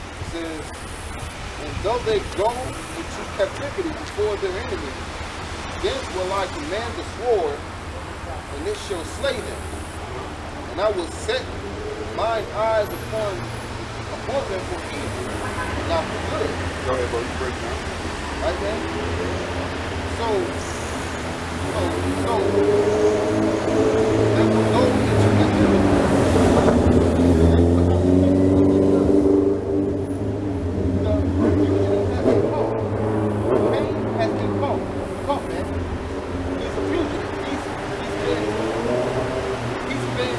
It says, and though they go into captivity before their enemies, thence will I command the sword, and it shall slay them. And I will set mine eyes upon them for evil, not for good. Go ahead, bro. You break down. Right, man? So they will go into captivity. The fugitive has been caught. Cain has been caught, man. He's a fugitive. He's been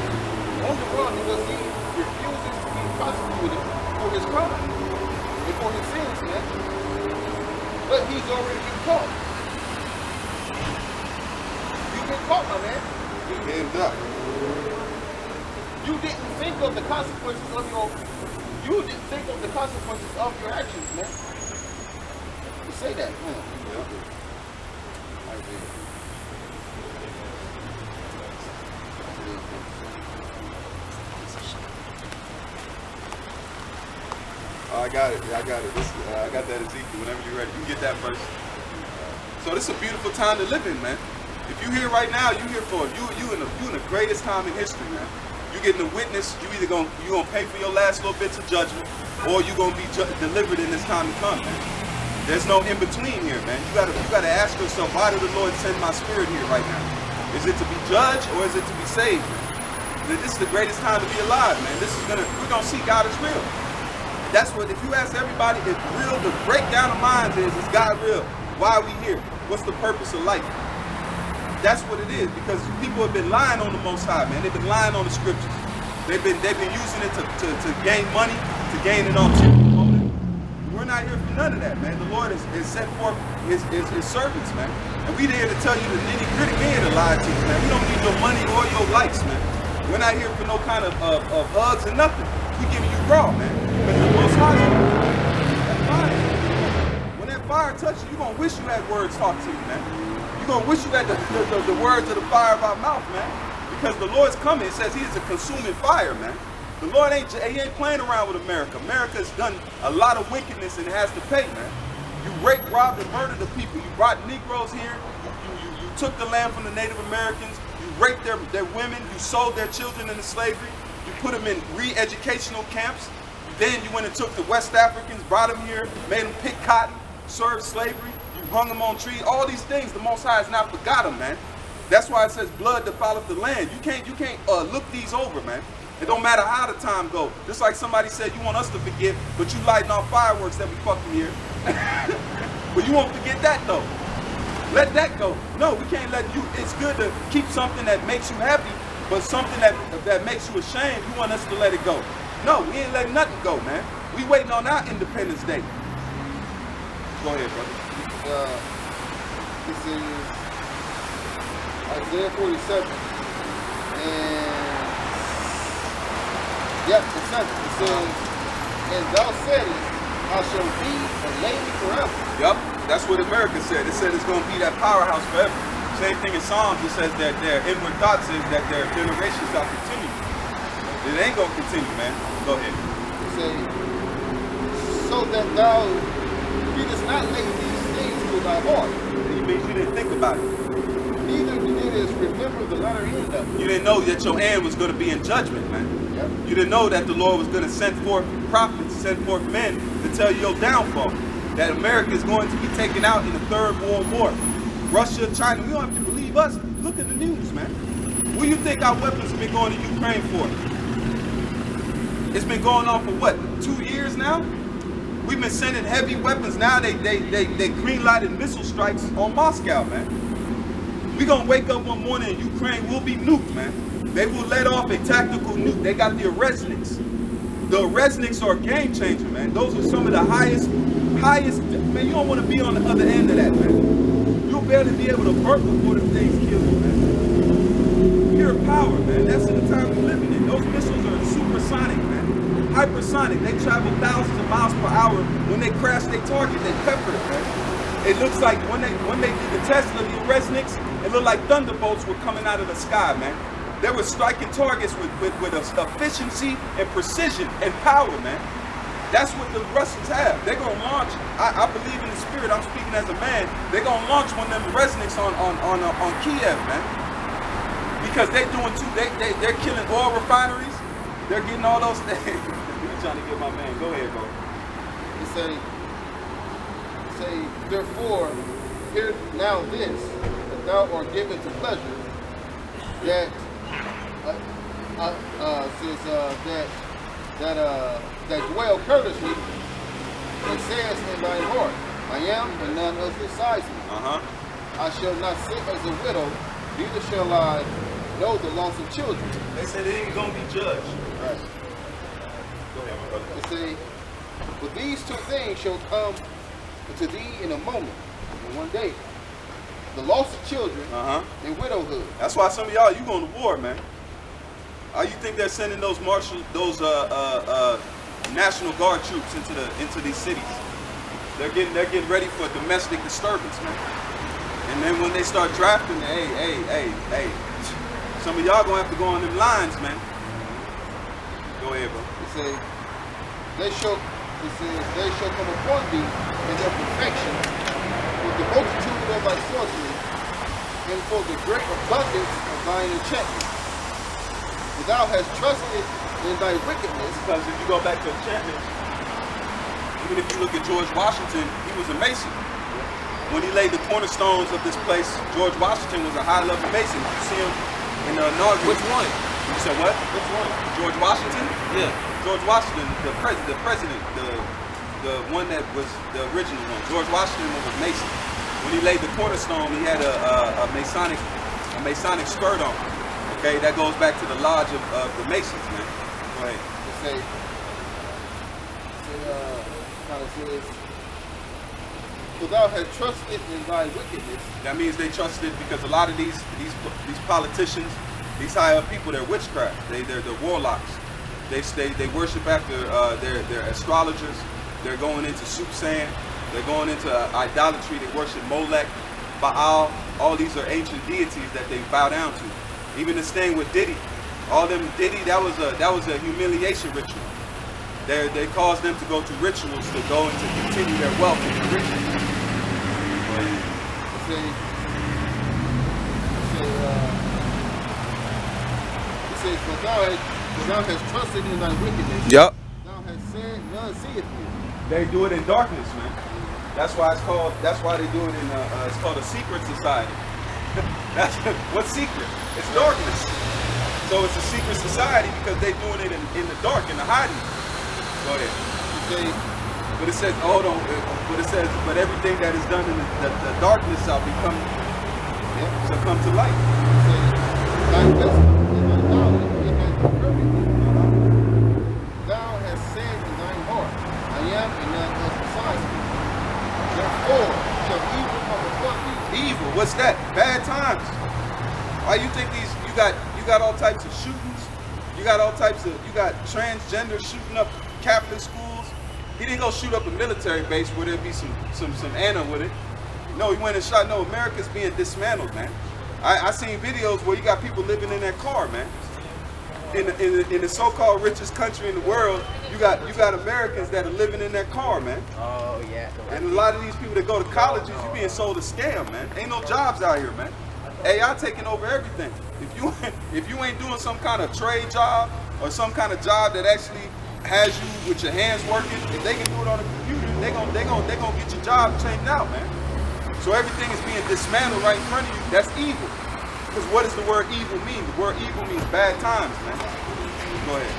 on the run because he refuses to be prosecuted for his crime and for his sins, man. But he's already been caught. You've been caught, my man. Get hemmed up. You didn't think of the consequences of your actions, man. You say that, man. Yeah. I got it. I got it. I got that Ezekiel. Whenever you're ready, you can get that first. So this is a beautiful time to live in, man. If you're here right now, you're here for you in the greatest time in history, man. You're getting a witness. You either gonna pay for your last little bits of judgment, or you're gonna be delivered in this time to come, man. There's no in between here, man. You gotta ask yourself, why did the Lord send my spirit here right now? Is it to be judged or is it to be saved, man? This is the greatest time to be alive, man. We're gonna see God is real. That's what, if you ask everybody, if real, the breakdown of minds is God real? Why are we here? What's the purpose of life? That's what it is, because people have been lying on the Most High, man. They've been lying on the scriptures. They've been using it to gain money, to gain an ulterior motive. We're not here for none of that, man. The Lord has sent forth his servants, man. And we're here to tell you the nitty-gritty. We ain't to lie to you, man. We don't need your money or your likes, man. We're not here for no kind of hugs and nothing. We're giving you raw, man. Because the Most High, that fire. When that fire touches you, you're going to wish you had words talk to you, man. You're going to wish you had the words of the fire of our mouth, man. Because the Lord's coming. It says he is a consuming fire, man. The Lord ain't playing around with America. America has done a lot of wickedness and it has to pay, man. You raped, robbed, and murdered the people. You brought Negroes here. You took the land from the Native Americans. You raped their women. You sold their children into slavery. You put them in re-educational camps. Then you went and took the West Africans, brought them here, made them pick cotton, served slavery. You hung them on trees. All these things, the Most High has not forgot them, man. That's why it says blood defileth the land. You can't look these over, man. It don't matter how the time go. Just like somebody said, you want us to forget, but you lighting off fireworks every fucking year. But you won't forget that though. Let that go. No, we can't let you. It's good to keep something that makes you happy, but something that makes you ashamed, you want us to let it go. No, we ain't letting nothing go, man. We waiting on our Independence Day. Go ahead, brother. This is Isaiah 47. And yep, the 7. It says, and thou saidest, I shall be a lady forever. Yep, that's what America said. It said it's going to be that powerhouse forever. Same thing in Psalms. It says that their inward thoughts is that their generations shall continue. It ain't going to continue, man. Go ahead. It says, so that thou didst not lay these things to thy heart. It means you didn't think about it. Neither didst remember the latter end of it. You didn't know that your end was going to be in judgment, man. Yep. You didn't know that the Lord was going to send forth prophets, send forth men to tell you your downfall. That America is going to be taken out in the Third World War. Russia, China, we don't have to believe us. Look at the news, man. What do you think our weapons have been going to Ukraine for? It's been going on for what, 2 years now? We've been sending heavy weapons. Now they green-lighted missile strikes on Moscow, man. We're going to wake up one morning and Ukraine will be nuked, man. They will let off a tactical nuke. They got the Resniks. The Resniks are a game changer, man. Those are some of the highest, man, you don't want to be on the other end of that, man. You'll barely be able to burp before them things kill you, man. Pure power, man. That's in the time we're living in. Those missiles are supersonic, man. Hypersonic. They travel thousands of miles per hour. When they crash their target, they pepper it, man. It looks like when they did the test of the Resniks, it looked like thunderbolts were coming out of the sky, man. They were striking targets with efficiency and precision and power, man. That's what the Russians have. They're gonna launch. I believe in the spirit. I'm speaking as a man. They're gonna launch one of them Resniks on Kiev, man. Because they're doing they're killing oil refineries. They're getting all those things. You're trying to get my man. Go ahead, bro. It say, therefore, hear now this, that thou art given to pleasure, that that dwell courteously, and says in thine heart, I am, and none else besides me. I shall not sit as a widow, neither shall I know the loss of children. They said they ain't gonna be judged. Right. Go ahead, my brother. They say, but these two things shall come to thee in a moment, in one day. The loss of children and widowhood. That's why some of y'all, you going to war, man. How you think they're sending those National Guard troops into these cities? They're getting ready for domestic disturbance, man. And then when they start drafting, hey, some of y'all gonna have to go on them lines, man. Go ahead, bro. They shall come upon thee in their perfection, with the multitude of thy sorcery, and for the great abundance of thine enchantment. For thou hast trusted in thy wickedness. Because if you go back to enchantment, even if you look at George Washington, he was a Mason. When he laid the cornerstones of this place, George Washington was a high-level Mason. You see him in the inaugural. Which one? You said what? Which one? George Washington? Yeah. George Washington, the president, the one that was the original one. George Washington was a Mason. When he laid the cornerstone, he had a Masonic skirt on. Okay, that goes back to the lodge of the Masons, man. Go ahead. For thou hast trusted in thy wickedness. That means they trusted because a lot of these politicians, these high up people, they're witchcraft. They're warlocks. They worship after their astrologers. They're going into soothsaying. They're going into idolatry. They worship Molech, Baal. All these are ancient deities that they bow down to. Even this thing with Diddy, all them Diddy, that was a humiliation ritual. They caused them to go to rituals to go and to continue their wealth and their riches. For thou hast trusted in thy wickedness. Yep. Thou hast said, none seeth me. They do it in darkness, man. That's why they do it in it's called a secret society. That's what's secret? It's darkness. So it's a secret society because they're doing it in the dark, in the hiding. Go ahead. But it says, hold on. But it says, but everything that is done in the darkness shall shall come to light. Thy wisdom and thy knowledge it has been perfectly. Thou hast said in thine heart, I am, and none else besides me. Therefore shall evil come upon thee. Evil, what's that? Bad times. Why you think you got all types of shootings? You got all types of, you got transgender shooting up Catholic schools. He didn't go shoot up a military base where there'd be some Anna with it. No, he went and shot. No, America's being dismantled, man. I seen videos where you got people living in that car, man. In the so-called richest country in the world, you got Americans that are living in that car, man. Oh yeah. And a lot of these people that go to colleges, you being sold a scam, man. Ain't no jobs out here, man. AI taking over everything. If you ain't doing some kind of trade job or some kind of job that actually has you with your hands working, if they can do it on a computer, they gonna get your job changed out, man. So everything is being dismantled right in front of you. That's evil. Because what does the word evil mean? The word evil means bad times, man. Go ahead.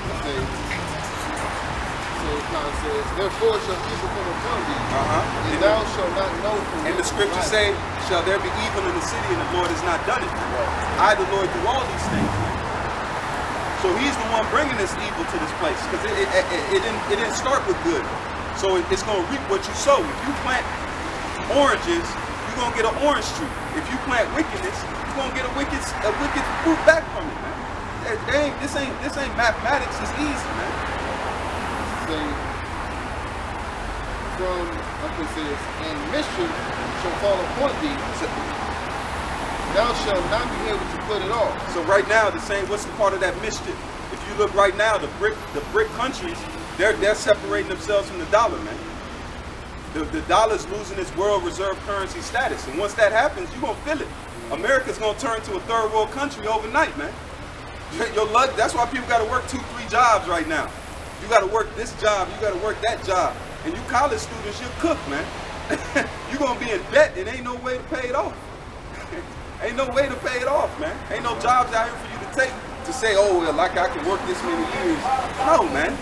So it kind of says, therefore shall evil come upon thee, and And thou shalt not know from And the scriptures say, shall there be evil in the city, and the Lord has not done it. I, the Lord, do all these things. So he's the one bringing this evil to this place, because it didn't start with good. So it's going to reap what you sow. If you plant oranges, you're going to get an orange tree. If you plant wickedness, you're going to get a wicked fruit back from it, man. This ain't mathematics. It's easy, man. From, like it says, and mischief shall fall upon thee. Thou shalt not be able to put it off. So right now, the same. What's the part of that mischief? If you look right now, the BRIC countries, they're separating themselves from the dollar, man. The dollar's losing its world reserve currency status, and once that happens, you're gonna feel it. America's gonna turn to a third world country overnight, man. Your luck. That's why people got to work 2-3 jobs right now. You got to work this job, you got to work that job. And you college students, you're cooked, man. You're going to be in debt and ain't no way to pay it off. Ain't no way to pay it off, man. Ain't no jobs out here for you to take to say, oh, well, like I can work this many years. No, man.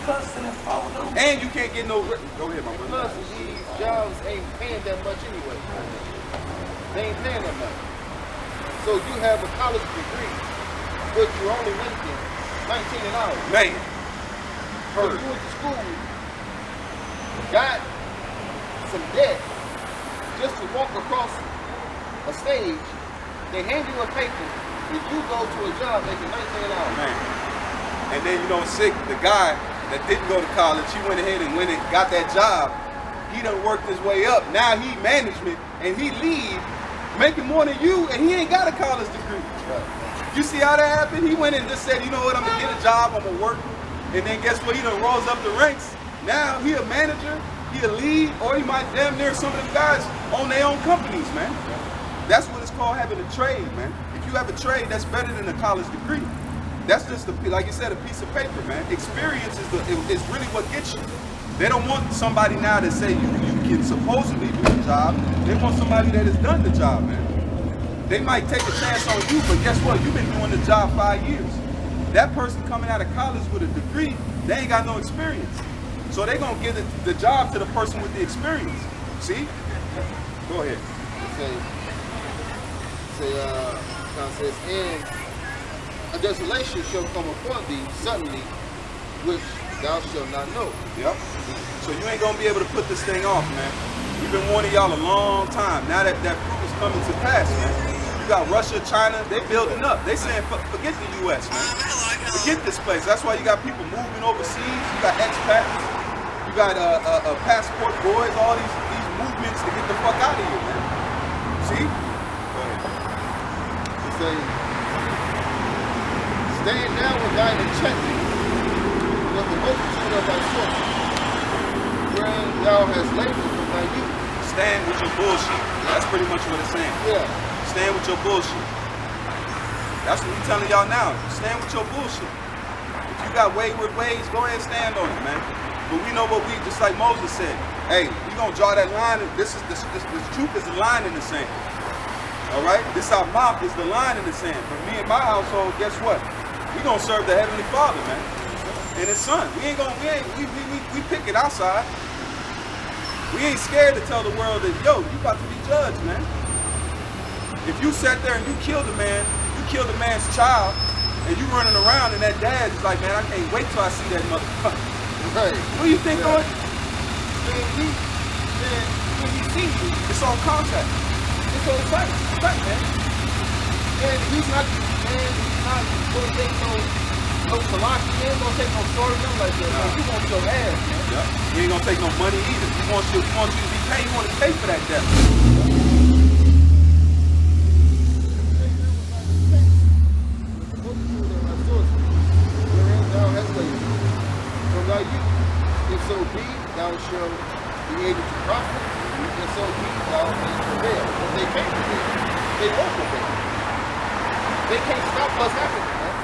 And you can't get no... Go ahead, my brother. Plus, these jobs ain't paying that much anyway. They ain't paying that much. So you have a college degree, but you're only making $19 an hour. Man. So you went to school, got some debt, just to walk across a stage, they hand you a paper, and you go to a job making $19 an hour. Man. And then, you know, sick, the guy that didn't go to college, he went ahead and went and got that job. He done worked his way up. Now he management, and he leave making more than you, and he ain't got a college degree. Right. You see how that happened? He went and just said, you know what, I'm gonna get a job, I'm gonna work. And then guess what? He done rose up the ranks. Now he a manager, he a lead, or he might damn near some of them guys own their own companies, man. That's what it's called having a trade, man. If you have a trade, that's better than a college degree. That's just, like you said, a piece of paper, man. Experience is really what gets you. They don't want somebody now to say you can supposedly do the job. They want somebody that has done the job, man. They might take a chance on you, but guess what? You've been doing the job 5 years. That person coming out of college with a degree, they ain't got no experience. So they're going to give the job to the person with the experience. See? Go ahead. It says, and a desolation shall come upon thee suddenly, which thou shalt not know. Yep. So you ain't going to be able to put this thing off, man. We've been warning y'all a long time. Now that proof is coming to pass, man. You got Russia, China, they building up. They saying, forget the U.S., man. Forget this place. That's why you got people moving overseas. You got expats. You got passport boys, all these movements to get the fuck out of here, man. See? Go ahead. It says, stand now with thine enchantment, with the multitude of thy sources, wherein thou hast labored from thy youth. Stand with your bullshit. That's pretty much what it's saying. Yeah. Stand with your bullshit. That's what we telling y'all now. Stand with your bullshit. If you got wayward ways, go ahead and stand on it, man. But we know what we, just like Moses said, hey, we gonna draw that line. This truth is the line in the sand. All right? This our mouth is the line in the sand. For me and my household, guess what? We gonna serve the Heavenly Father, man. And His Son. We pick it outside. We ain't scared to tell the world that, yo, you about to be judged, man. If you sat there and you killed a man, you killed a man's child, and you running around and that dad is like, man, I can't wait till I see that motherfucker. Right. What do you think, Lord? When he see you. It's on contact. It's on sight. Sight, man. And he's not gonna take no salon. He ain't gonna take no story, nothing like that. Like, you want your ass, man. Yep. He ain't gonna take no money either. He wants you to be paid. He want to pay for that death. If so be, thou shalt be able to profit. If so be, thou mayest prevail. If they can't prevail, they won't prevail. They can't stop what's happening, man.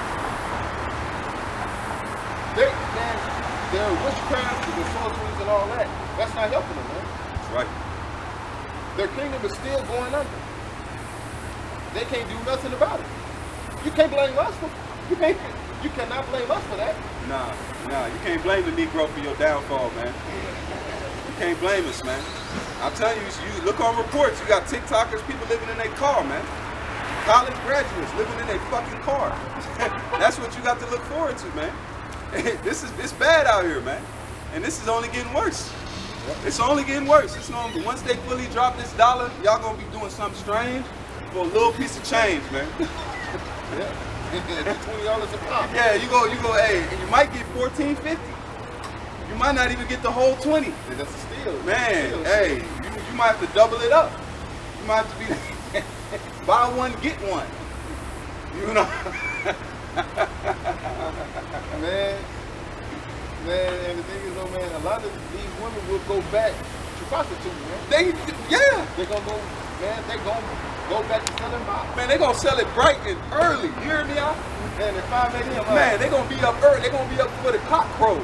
Their witchcraft, the sorceries and all that, that's not helping them, man. That's right. Their kingdom is still going under. They can't do nothing about it. You can't blame us for you cannot blame us for that. Nah, you can't blame the Negro for your downfall, man. You can't blame us, man. I'm telling you, you look on reports, you got TikTokers, people living in their car, man. College graduates living in their fucking car. That's what you got to look forward to, man. It's bad out here, man. And this is only getting worse. It's only getting worse. It's gonna be, once they fully drop this dollar, y'all gonna be doing something strange for a little piece of change, man. Yeah. $20 a pop. Yeah, you go, hey, and you might get $14.50. You might not even get the whole 20. Yeah, that's a steal. Man, hey, you might have to double it up. You might have to be buy one, get one. You know? man, and the thing is though, man, a lot of these women will go back to prostituting, man. They're gonna go, man, they're gonna go back to selling box. Man, they're gonna sell it bright and early. You hear me out? Man, at 5 a.m. Man, they're gonna be up early. They're gonna be up before the cock crow.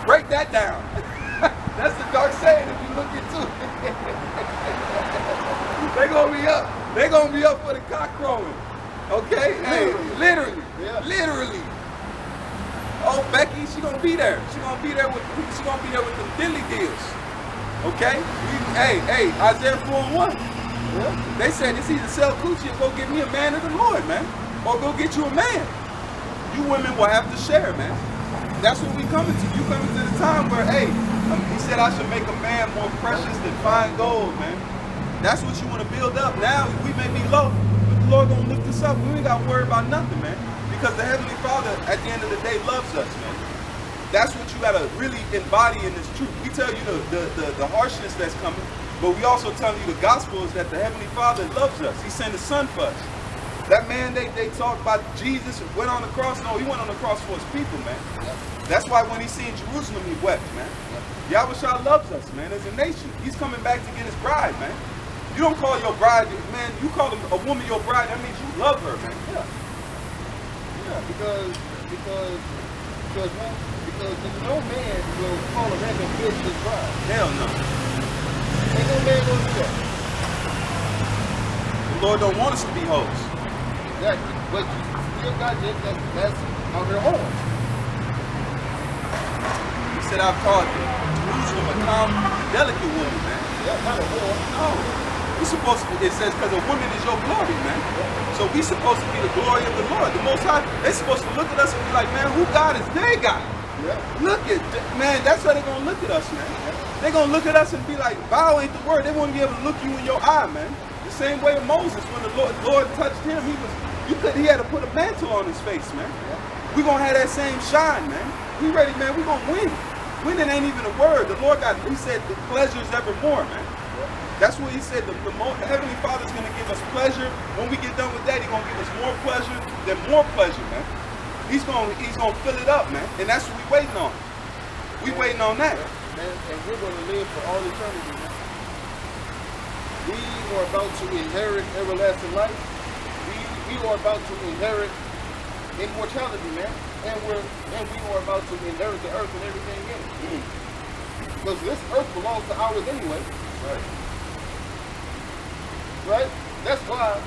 Break that down. That's the dark saying if you look into it. They're gonna be up for the cock crowing. Okay? Hey, literally. Yeah. Literally. Oh, Becky, she gonna be there. She gonna be there with them dilly deals. Okay? Hey, Isaiah 4:1. Yeah. They said it's either sell coochie or go get me a man of the Lord, man. Or go get you a man. You women will have to share, man. That's what we coming to. You coming to the time where, hey, he said I should make a man more precious than fine gold, man. That's what you want to build up. Now, we may be low, but the Lord gonna lift us up. We ain't got to worry about nothing, man. Because the Heavenly Father, at the end of the day, loves us, man. That's what you got to really embody in this truth. We tell you the harshness that's coming, but we also tell you the gospel is that the Heavenly Father loves us. He sent His Son for us. That man, they talk about Jesus went on the cross. No, He went on the cross for His people, man. That's why when He seen Jerusalem, He wept, man. Yahushua loves us, man, as a nation. He's coming back to get His bride, man. You don't call your bride, man, you call a woman your bride, that means you love her, man. Yeah, because no man will call a random bitch his bride. Hell no. Ain't no man gonna do that. The Lord don't want us to be hoes. Exactly. But you still got that's on their own. He said, I've called Jerusalem a calm, delicate woman, man. That's not a whore. No. We supposed to, it says, because a woman is your glory, man. So we supposed to be the glory of the Lord. The Most High, they supposed to look at us and be like, man, who God is their God? Yeah. Look at, man, that's how they're going to look at us, man. They're going to look at us and be like, bow ain't the word. They won't be able to look you in your eye, man. The same way Moses, when the Lord touched him, he had to put a mantle on his face, man. We're going to have that same shine, man. We ready, man. We're going to win. Winning ain't even a word. The Lord he said, the pleasure is evermore, man. That's what He said. The Heavenly Father's going to give us pleasure. When we get done with that, He's going to give us more pleasure than more pleasure, man. He's going to fill it up, man. And that's what we're waiting on. We're waiting on that. Man, and we're going to live for all eternity, man. We are about to inherit everlasting life. We are about to inherit immortality, man. And we are about to inherit the earth and everything in it. Because this earth belongs to ours anyway. Right? That's why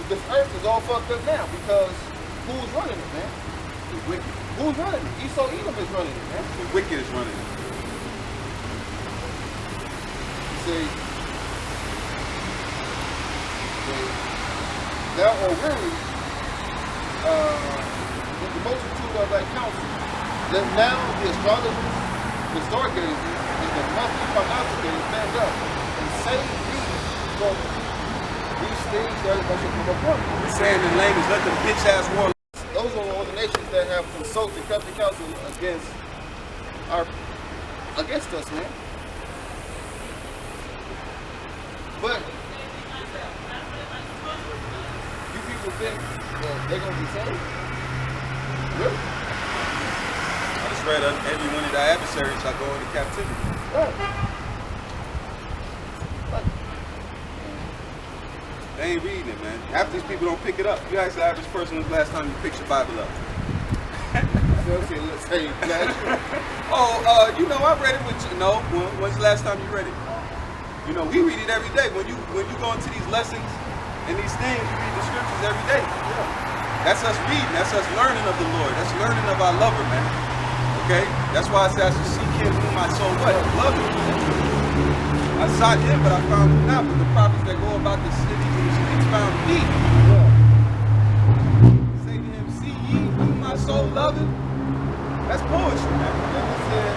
this earth is all fucked up now, because who's running it, man? The wicked. Who's running it? Esau Edom is running it, man. The wicked is running it. Say, thou art weary with the multitude of thy counsel, that now the astrologers, the stargazers, and that must be prognosticated stand up and save you from these things that should come upon you. It's saying in language, let them bitch ass war. Those are all the nations that have consulted, kept the counsel against us, man. But you people think that they're gonna be saved? Really? I just read every one of thy adversaries shall go into captivity. Right. They ain't reading it, man. Half these people don't pick it up. You ask the average person when's the last time you picked your Bible up. Let's say, You know, I read it with you. No, when's the last time you read it? You know, we read it every day. When you go into these lessons and these things, you read the scriptures every day. Yeah. That's us reading. That's us learning of the Lord. That's learning of our lover, man. Okay? That's why I said I should seek him whom my soul what? Love him. I sought him, but I found him not. But the prophets that go about the cities and the streets found me. Yeah. Say to him, see ye whom my soul loveth. That's poetry, man. And he said,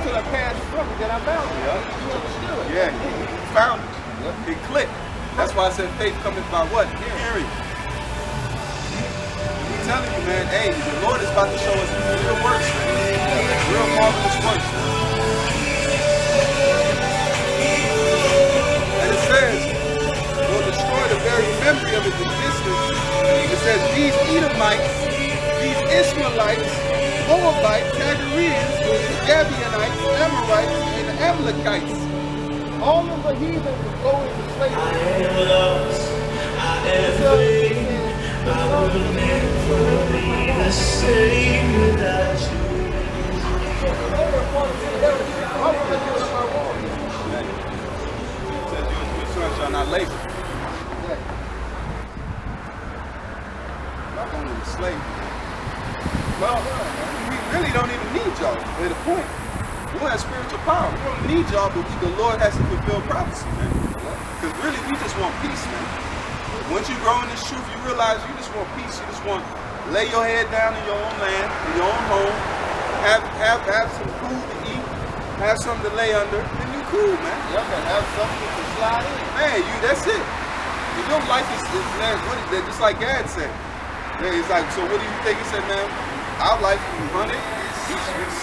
till I passed from it, then I found it. You understood. Yeah, he found it. Yep. It clicked. That's why I said faith cometh by what? Hearing. I'm telling you, man, hey, the Lord is about to show us real works, man. Real marvelous works, man. And it says, will destroy the very memory of its existence. It says, these Edomites, these Ishmaelites, Moabites, Tagareans, Gabionites, Amorites, and the Amalekites. All of the heathens will go into slavery. I am lost, I am free. I will never be the same without you. It says your son shall not labor. Not going into slavery. Well, we really don't even need y'all. At the point, we don't have spiritual power. We don't need y'all, but the Lord has to fulfill prophecy, man. Because really, we just want peace, man. Once you grow in this truth, you realize you just want peace. You just want to lay your head down in your own land, in your own home, have some food to eat, have something to lay under, and you cool, man. You have to have something to slide in. Man, that's it. If your life is man, what is that? Just like Gad said. Man, it's like, so what do you think? He said, man, our life, we hunted, we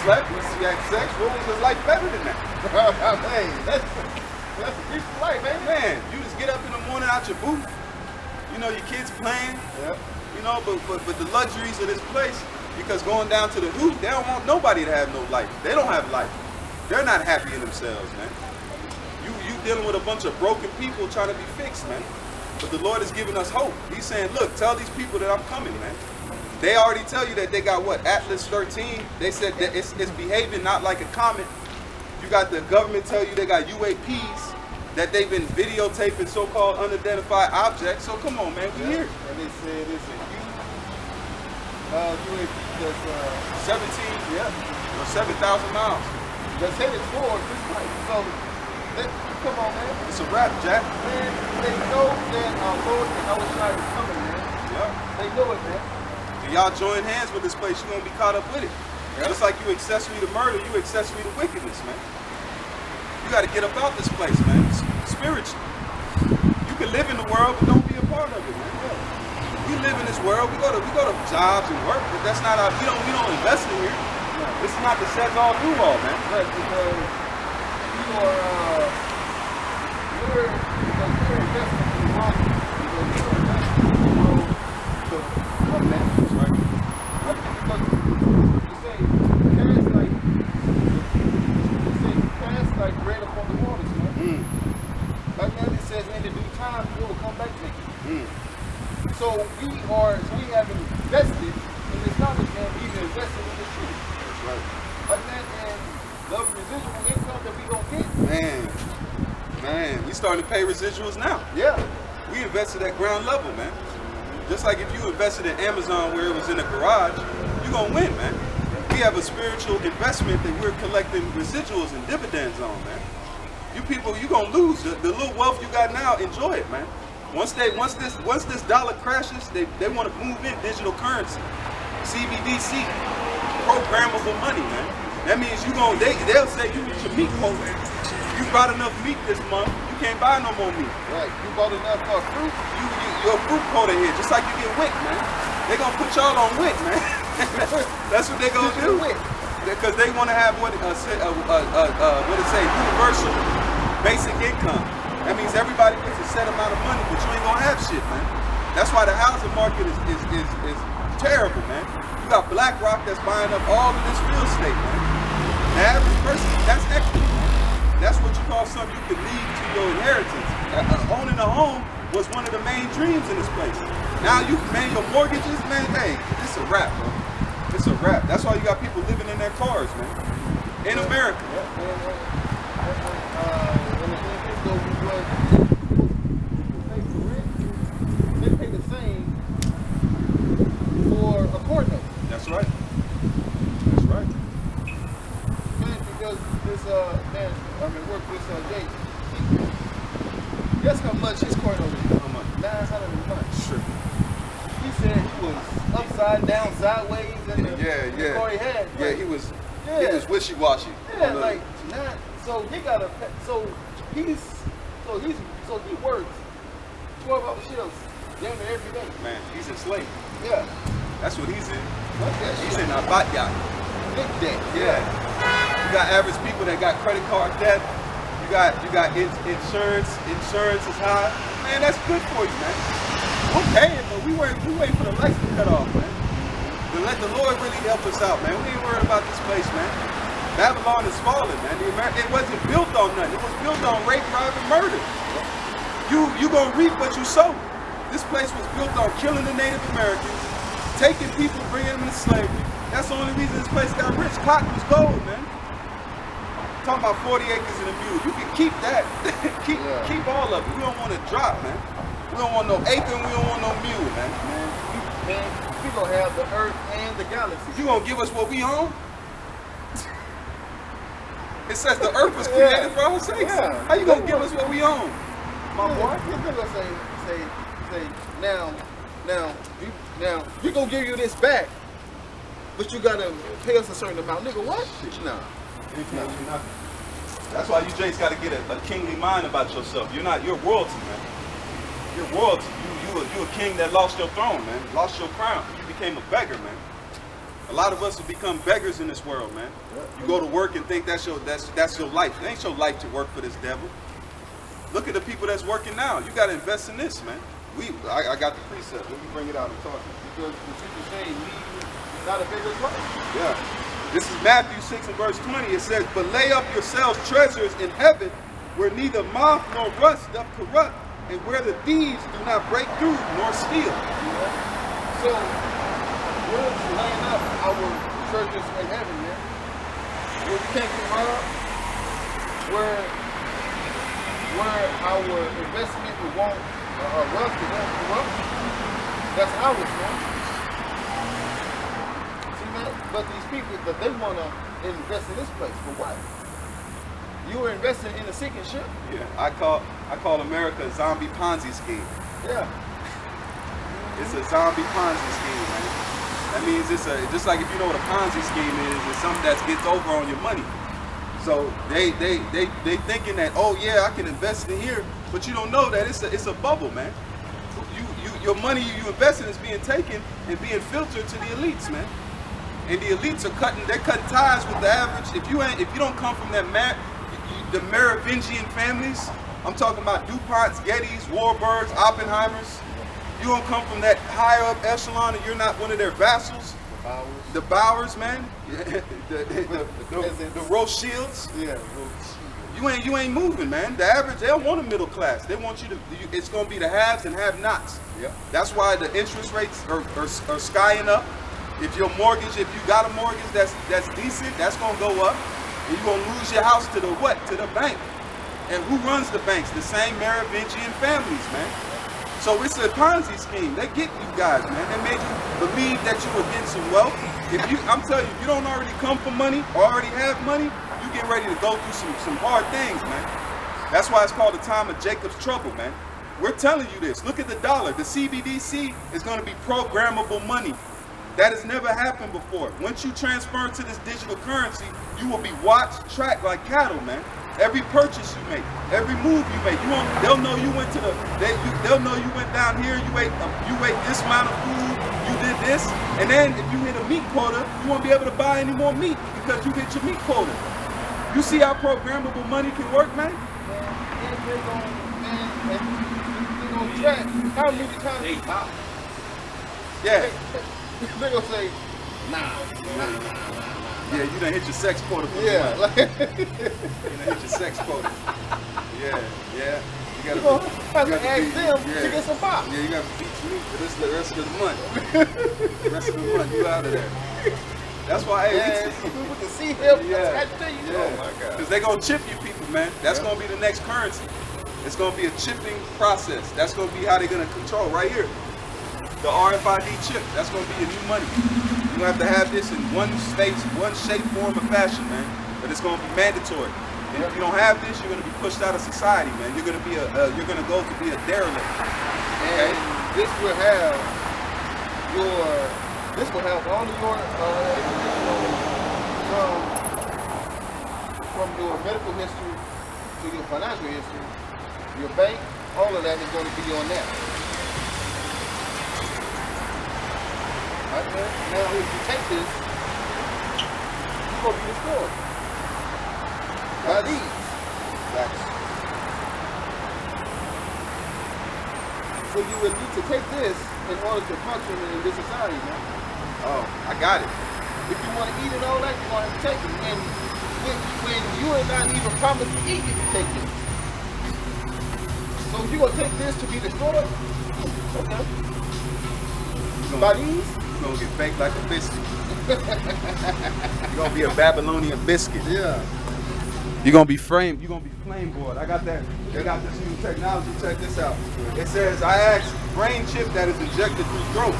slept, we had sex. What was his life better than that? Hey, that's a peaceful life, man. Man, you just get up in the morning out your booth. You know, your kids playing. Yeah. You know, but the luxuries of this place, because going down to the hoop, they don't want nobody to have no life. They don't have life. They're not happy in themselves, man. You dealing with a bunch of broken people trying to be fixed, man. But the Lord is giving us hope. He's saying, look, tell these people that I'm coming, man. They already tell you that they got what? Atlas 13. They said that it's behaving not like a comet. You got the government tell you they got UAPs, that they've been videotaping so-called unidentified objects. So come on, man, we here. And they said it's a UAP that's 17, or 7,000 miles. that's headed towards this place. So, come on, man. It's a wrap, Jack. Man, they know that our Lord and our Shai is coming, man. Yep. They know it, man. If y'all join hands with this place, you're going to be caught up with it. Yep. Just like you accessory to murder, you accessory to wickedness, man. You got to get up out this place, man. Spiritually. You can live in the world, but don't be a part of it, man. We live in this world. We go to jobs and work, but that's not our. We don't invest in here. No. This is not the set all do all, man. Right, because you're investing in the wrong. Because you're investing in the wrong. So, what, man? Right. Because you say cast like bread upon the waters, man. Like man, it says in the due time you will come back to it. So we have invested in this knowledge, man. We've invested in this truth. That's right. Like that, and the residual income that we gonna get. Man, we starting to pay residuals now. Yeah. We invested at ground level, man. Just like if you invested in Amazon where it was in a garage, you're gonna win, man. We have a spiritual investment that we're collecting residuals and dividends on, man. You people, you're gonna lose. The little wealth you got now, enjoy it, man. Once this dollar crashes, they want to move in digital currency, CBDC, programmable money, man. That means they'll say you reach your meat quota. You brought enough meat this month, you can't buy no more meat. Right. You bought enough fruit. Your fruit quota here, just like you get WIC, man. They gonna put y'all on WIC, man. That's what they gonna do. Because they want to have what it say, universal basic income. That means everybody gets a set amount of money, but you ain't gonna have shit, man. That's why the housing market is terrible, man. You got BlackRock that's buying up all of this real estate, man. The average person, that's equity, man. That's what you call something you can leave to your inheritance. Owning a home was one of the main dreams in this place. Now your mortgages, man, hey, it's a wrap, bro. It's a wrap. That's why you got people living in their cars, man. In America. They pay the same for a court note. That's right. That's right. Because this work with Jay. Guess how much his court note is? How much? 900 a month. Sure. He said he was upside down, sideways, and the car he had. Yeah, he was wishy-washy. Yeah, like not. So he got a. So he works 12-hour shifts, damn near every day. Man, he's enslaved. Yeah. That's what he's in. What's that He's shit? in a bot yacht. Big debt. Yeah. You got average people that got credit card debt. You got insurance. Insurance is high. Man, that's good for you, man. We're paying, but we waiting for the lights to cut off, man. To let the Lord really help us out, man. We ain't worried about this place, man. Babylon is falling, man. It wasn't built on nothing. It was built on rape, crime, and murder. You gonna reap what you sow. This place was built on killing the Native Americans, taking people, bringing them into slavery. That's the only reason this place got rich. Cotton was gold, man. Talking about 40 acres and a mule. You can keep that. keep all of it. We don't want to drop, man. We don't want no acre and we don't want no mule, man. Man, we gonna have the Earth and the galaxy. You gonna give us what we own? It says the Earth was created for our sakes. Yeah. How you gonna give us what we own, my boy? You're gonna say, now, we gonna give you this back, but you gotta pay us a certain amount. Nigga, what? Nah. That's why you Jake's got to get a kingly mind about yourself. You're royalty, man. You're royalty. You a king that lost your throne, man. Lost your crown. You became a beggar, man. A lot of us have become beggars in this world, man. You go to work and think that's your life. It ain't your life to work for this devil. Look at the people that's working now. You got to invest in this, man. I got the precept. Let me bring it out and talk. Because the people say, leave not a beggar's life. Yeah. This is Matthew 6 and verse 20. It says, but lay up yourselves treasures in heaven where neither moth nor rust doth corrupt, and where the thieves do not break through nor steal. So, we're laying up our treasures in heaven, man. Where we can't get robbed, where our investment won't rust, it won't corrupt. That's ours, man. But these people that they want to invest in this place for what? You were investing in a sinking ship? Yeah, I call America a zombie Ponzi scheme. Yeah. It's a zombie Ponzi scheme, man. That means it's just like if you know what a Ponzi scheme is, it's something that gets over on your money. So they thinking that, oh yeah, I can invest in here, but you don't know that it's a bubble, man. Your money you invest in is being taken and being filtered to the elites, man. And the elites are cutting ties with the average. If you don't come from that the Merovingian families, I'm talking about DuPonts, Gettys, Warburgs, Oppenheimers. You don't come from that higher up echelon and you're not one of their vassals. The Bowers, man. the Rothschilds. Yeah. You ain't moving, man. The average, they don't want a middle class. They want it's gonna be the haves and have-nots. Yep. That's why the interest rates are skying up. If you got a mortgage that's decent, that's gonna go up, and you're gonna lose your house to the what? To the bank. And who runs the banks? The same Merovingian families, man. So it's a Ponzi scheme. They get you guys, man. They made you believe that you were getting some wealth. I'm telling you, if you don't already come from money or already have money, you get ready to go through some hard things, man. That's why it's called the time of Jacob's trouble, man. We're telling you this. Look at the dollar. The CBDC is going to be programmable money. That has never happened before. Once you transfer to this digital currency, you will be watched, tracked like cattle, man. Every purchase you make, every move you make, they'll know you went to they'll know you went down here, you ate this amount of food, you did this, and then if you hit a meat quota, you won't be able to buy any more meat because you hit your meat quota. You see how programmable money can work, man? And they're gonna track how many times they pop. Yeah. They're gonna say, nah. Yeah, you done hit your sex quota for Yeah, the month. You done hit your sex quota. Yeah. You You're gonna have to ask them to get some pop. Yeah, you gotta beat me for this the rest of the month. The rest of the month, you out of there. That's why, hey, we can see him attached to you. Oh my God. Because they're gonna chip you people, man. That's gonna be the next currency. It's gonna be a chipping process. That's gonna be how they're gonna control right here. The RFID chip, that's gonna be your new money. You're gonna have to have this in one space, one shape, form, or fashion, man. But it's gonna be mandatory. And if you don't have this, you're gonna be pushed out of society, man. You're gonna be you're gonna go to be a derelict. And this will have all of your from your medical history to your financial history, your bank, all of that is going to be on that. Right, man? Now, if you take this, you're going to be destroyed by these. So you would need to take this in order to function in this society, man. Oh, I got it. If you want to eat and all that, you're going to have to take it. And when you are not even promised to eat if you take this. So if you're going to take this to be destroyed, okay. By these, you're going to get baked like a biscuit. You're going to be a Babylonian biscuit. Yeah. You're going to be framed. You're going to be flame board. I got that. They got this new technology. Check this out. It says, I asked brain chip that is injected through throat.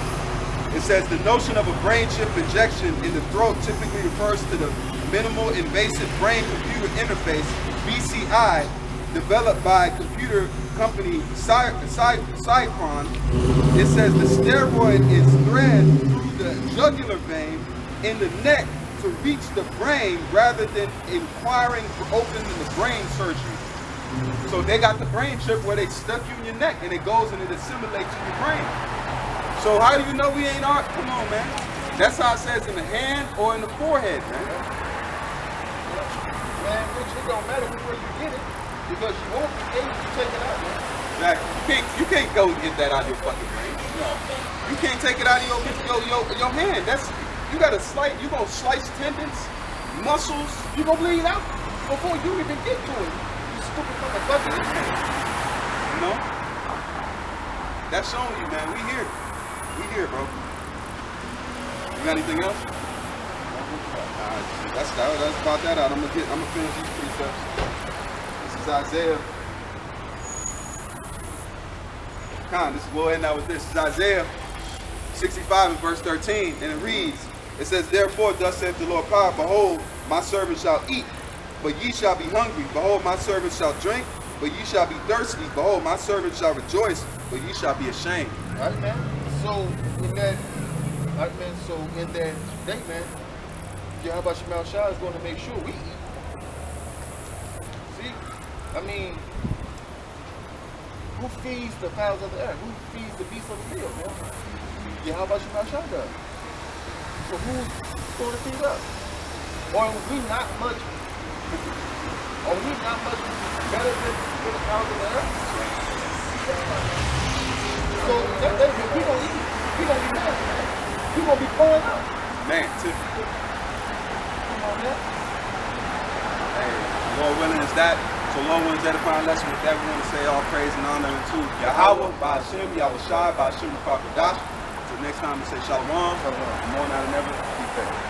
It says the notion of a brain chip injection in the throat typically refers to the minimal invasive brain-computer interface, BCI, developed by computer company Cypron. It says the steroid is thread through the jugular vein in the neck to reach the brain rather than inquiring for opening the brain surgery. So they got the brain chip where they stuck you in your neck and it goes and it assimilates in your brain. So how do you know we ain't art? Come on, man. That's how it says in the hand or in the forehead, man. Man, which it don't matter where you get it because you won't be able to take it out, man. Exactly. You can't go get that out of your fucking brain. No. You can't take it out of your hand. You gotta slice. You gonna slice tendons, muscles. You gonna bleed out before you even get to it. You stupid motherfucker. You know? That's showing you, man. We here. We here, bro. You got anything else? That's about that out. I'm gonna finish these precepts. This is Isaiah. We'll end out with this. This is Isaiah 65 and verse 13, and it reads, it says, therefore, thus saith the Lord God, behold, my servant shall eat, but ye shall be hungry. Behold, my servant shall drink, but ye shall be thirsty. Behold, my servant shall rejoice, but ye shall be ashamed. Right, man. So in that statement, Yahweh Shemel Shah is going to make sure we eat. See, I mean, who feeds the fowls of the air? Who feeds the beasts of the field, man? Yahweh Shemel Shah does. So who's going to feed us? Or are we not much better than the fowls of the air? So if we don't eat, we don't eat nothing, man. We gonna be pouring out. Man, Tiffany. Come on, man. Hey, Lord willing is that. So Lord willing is edifying lesson with that. We want to say all praise and honor unto Yahweh, by Hashem, Yahweh Shai, by Hashem, the Prophet Dash. Until next time we say Shalom. More now than ever. Be faithful.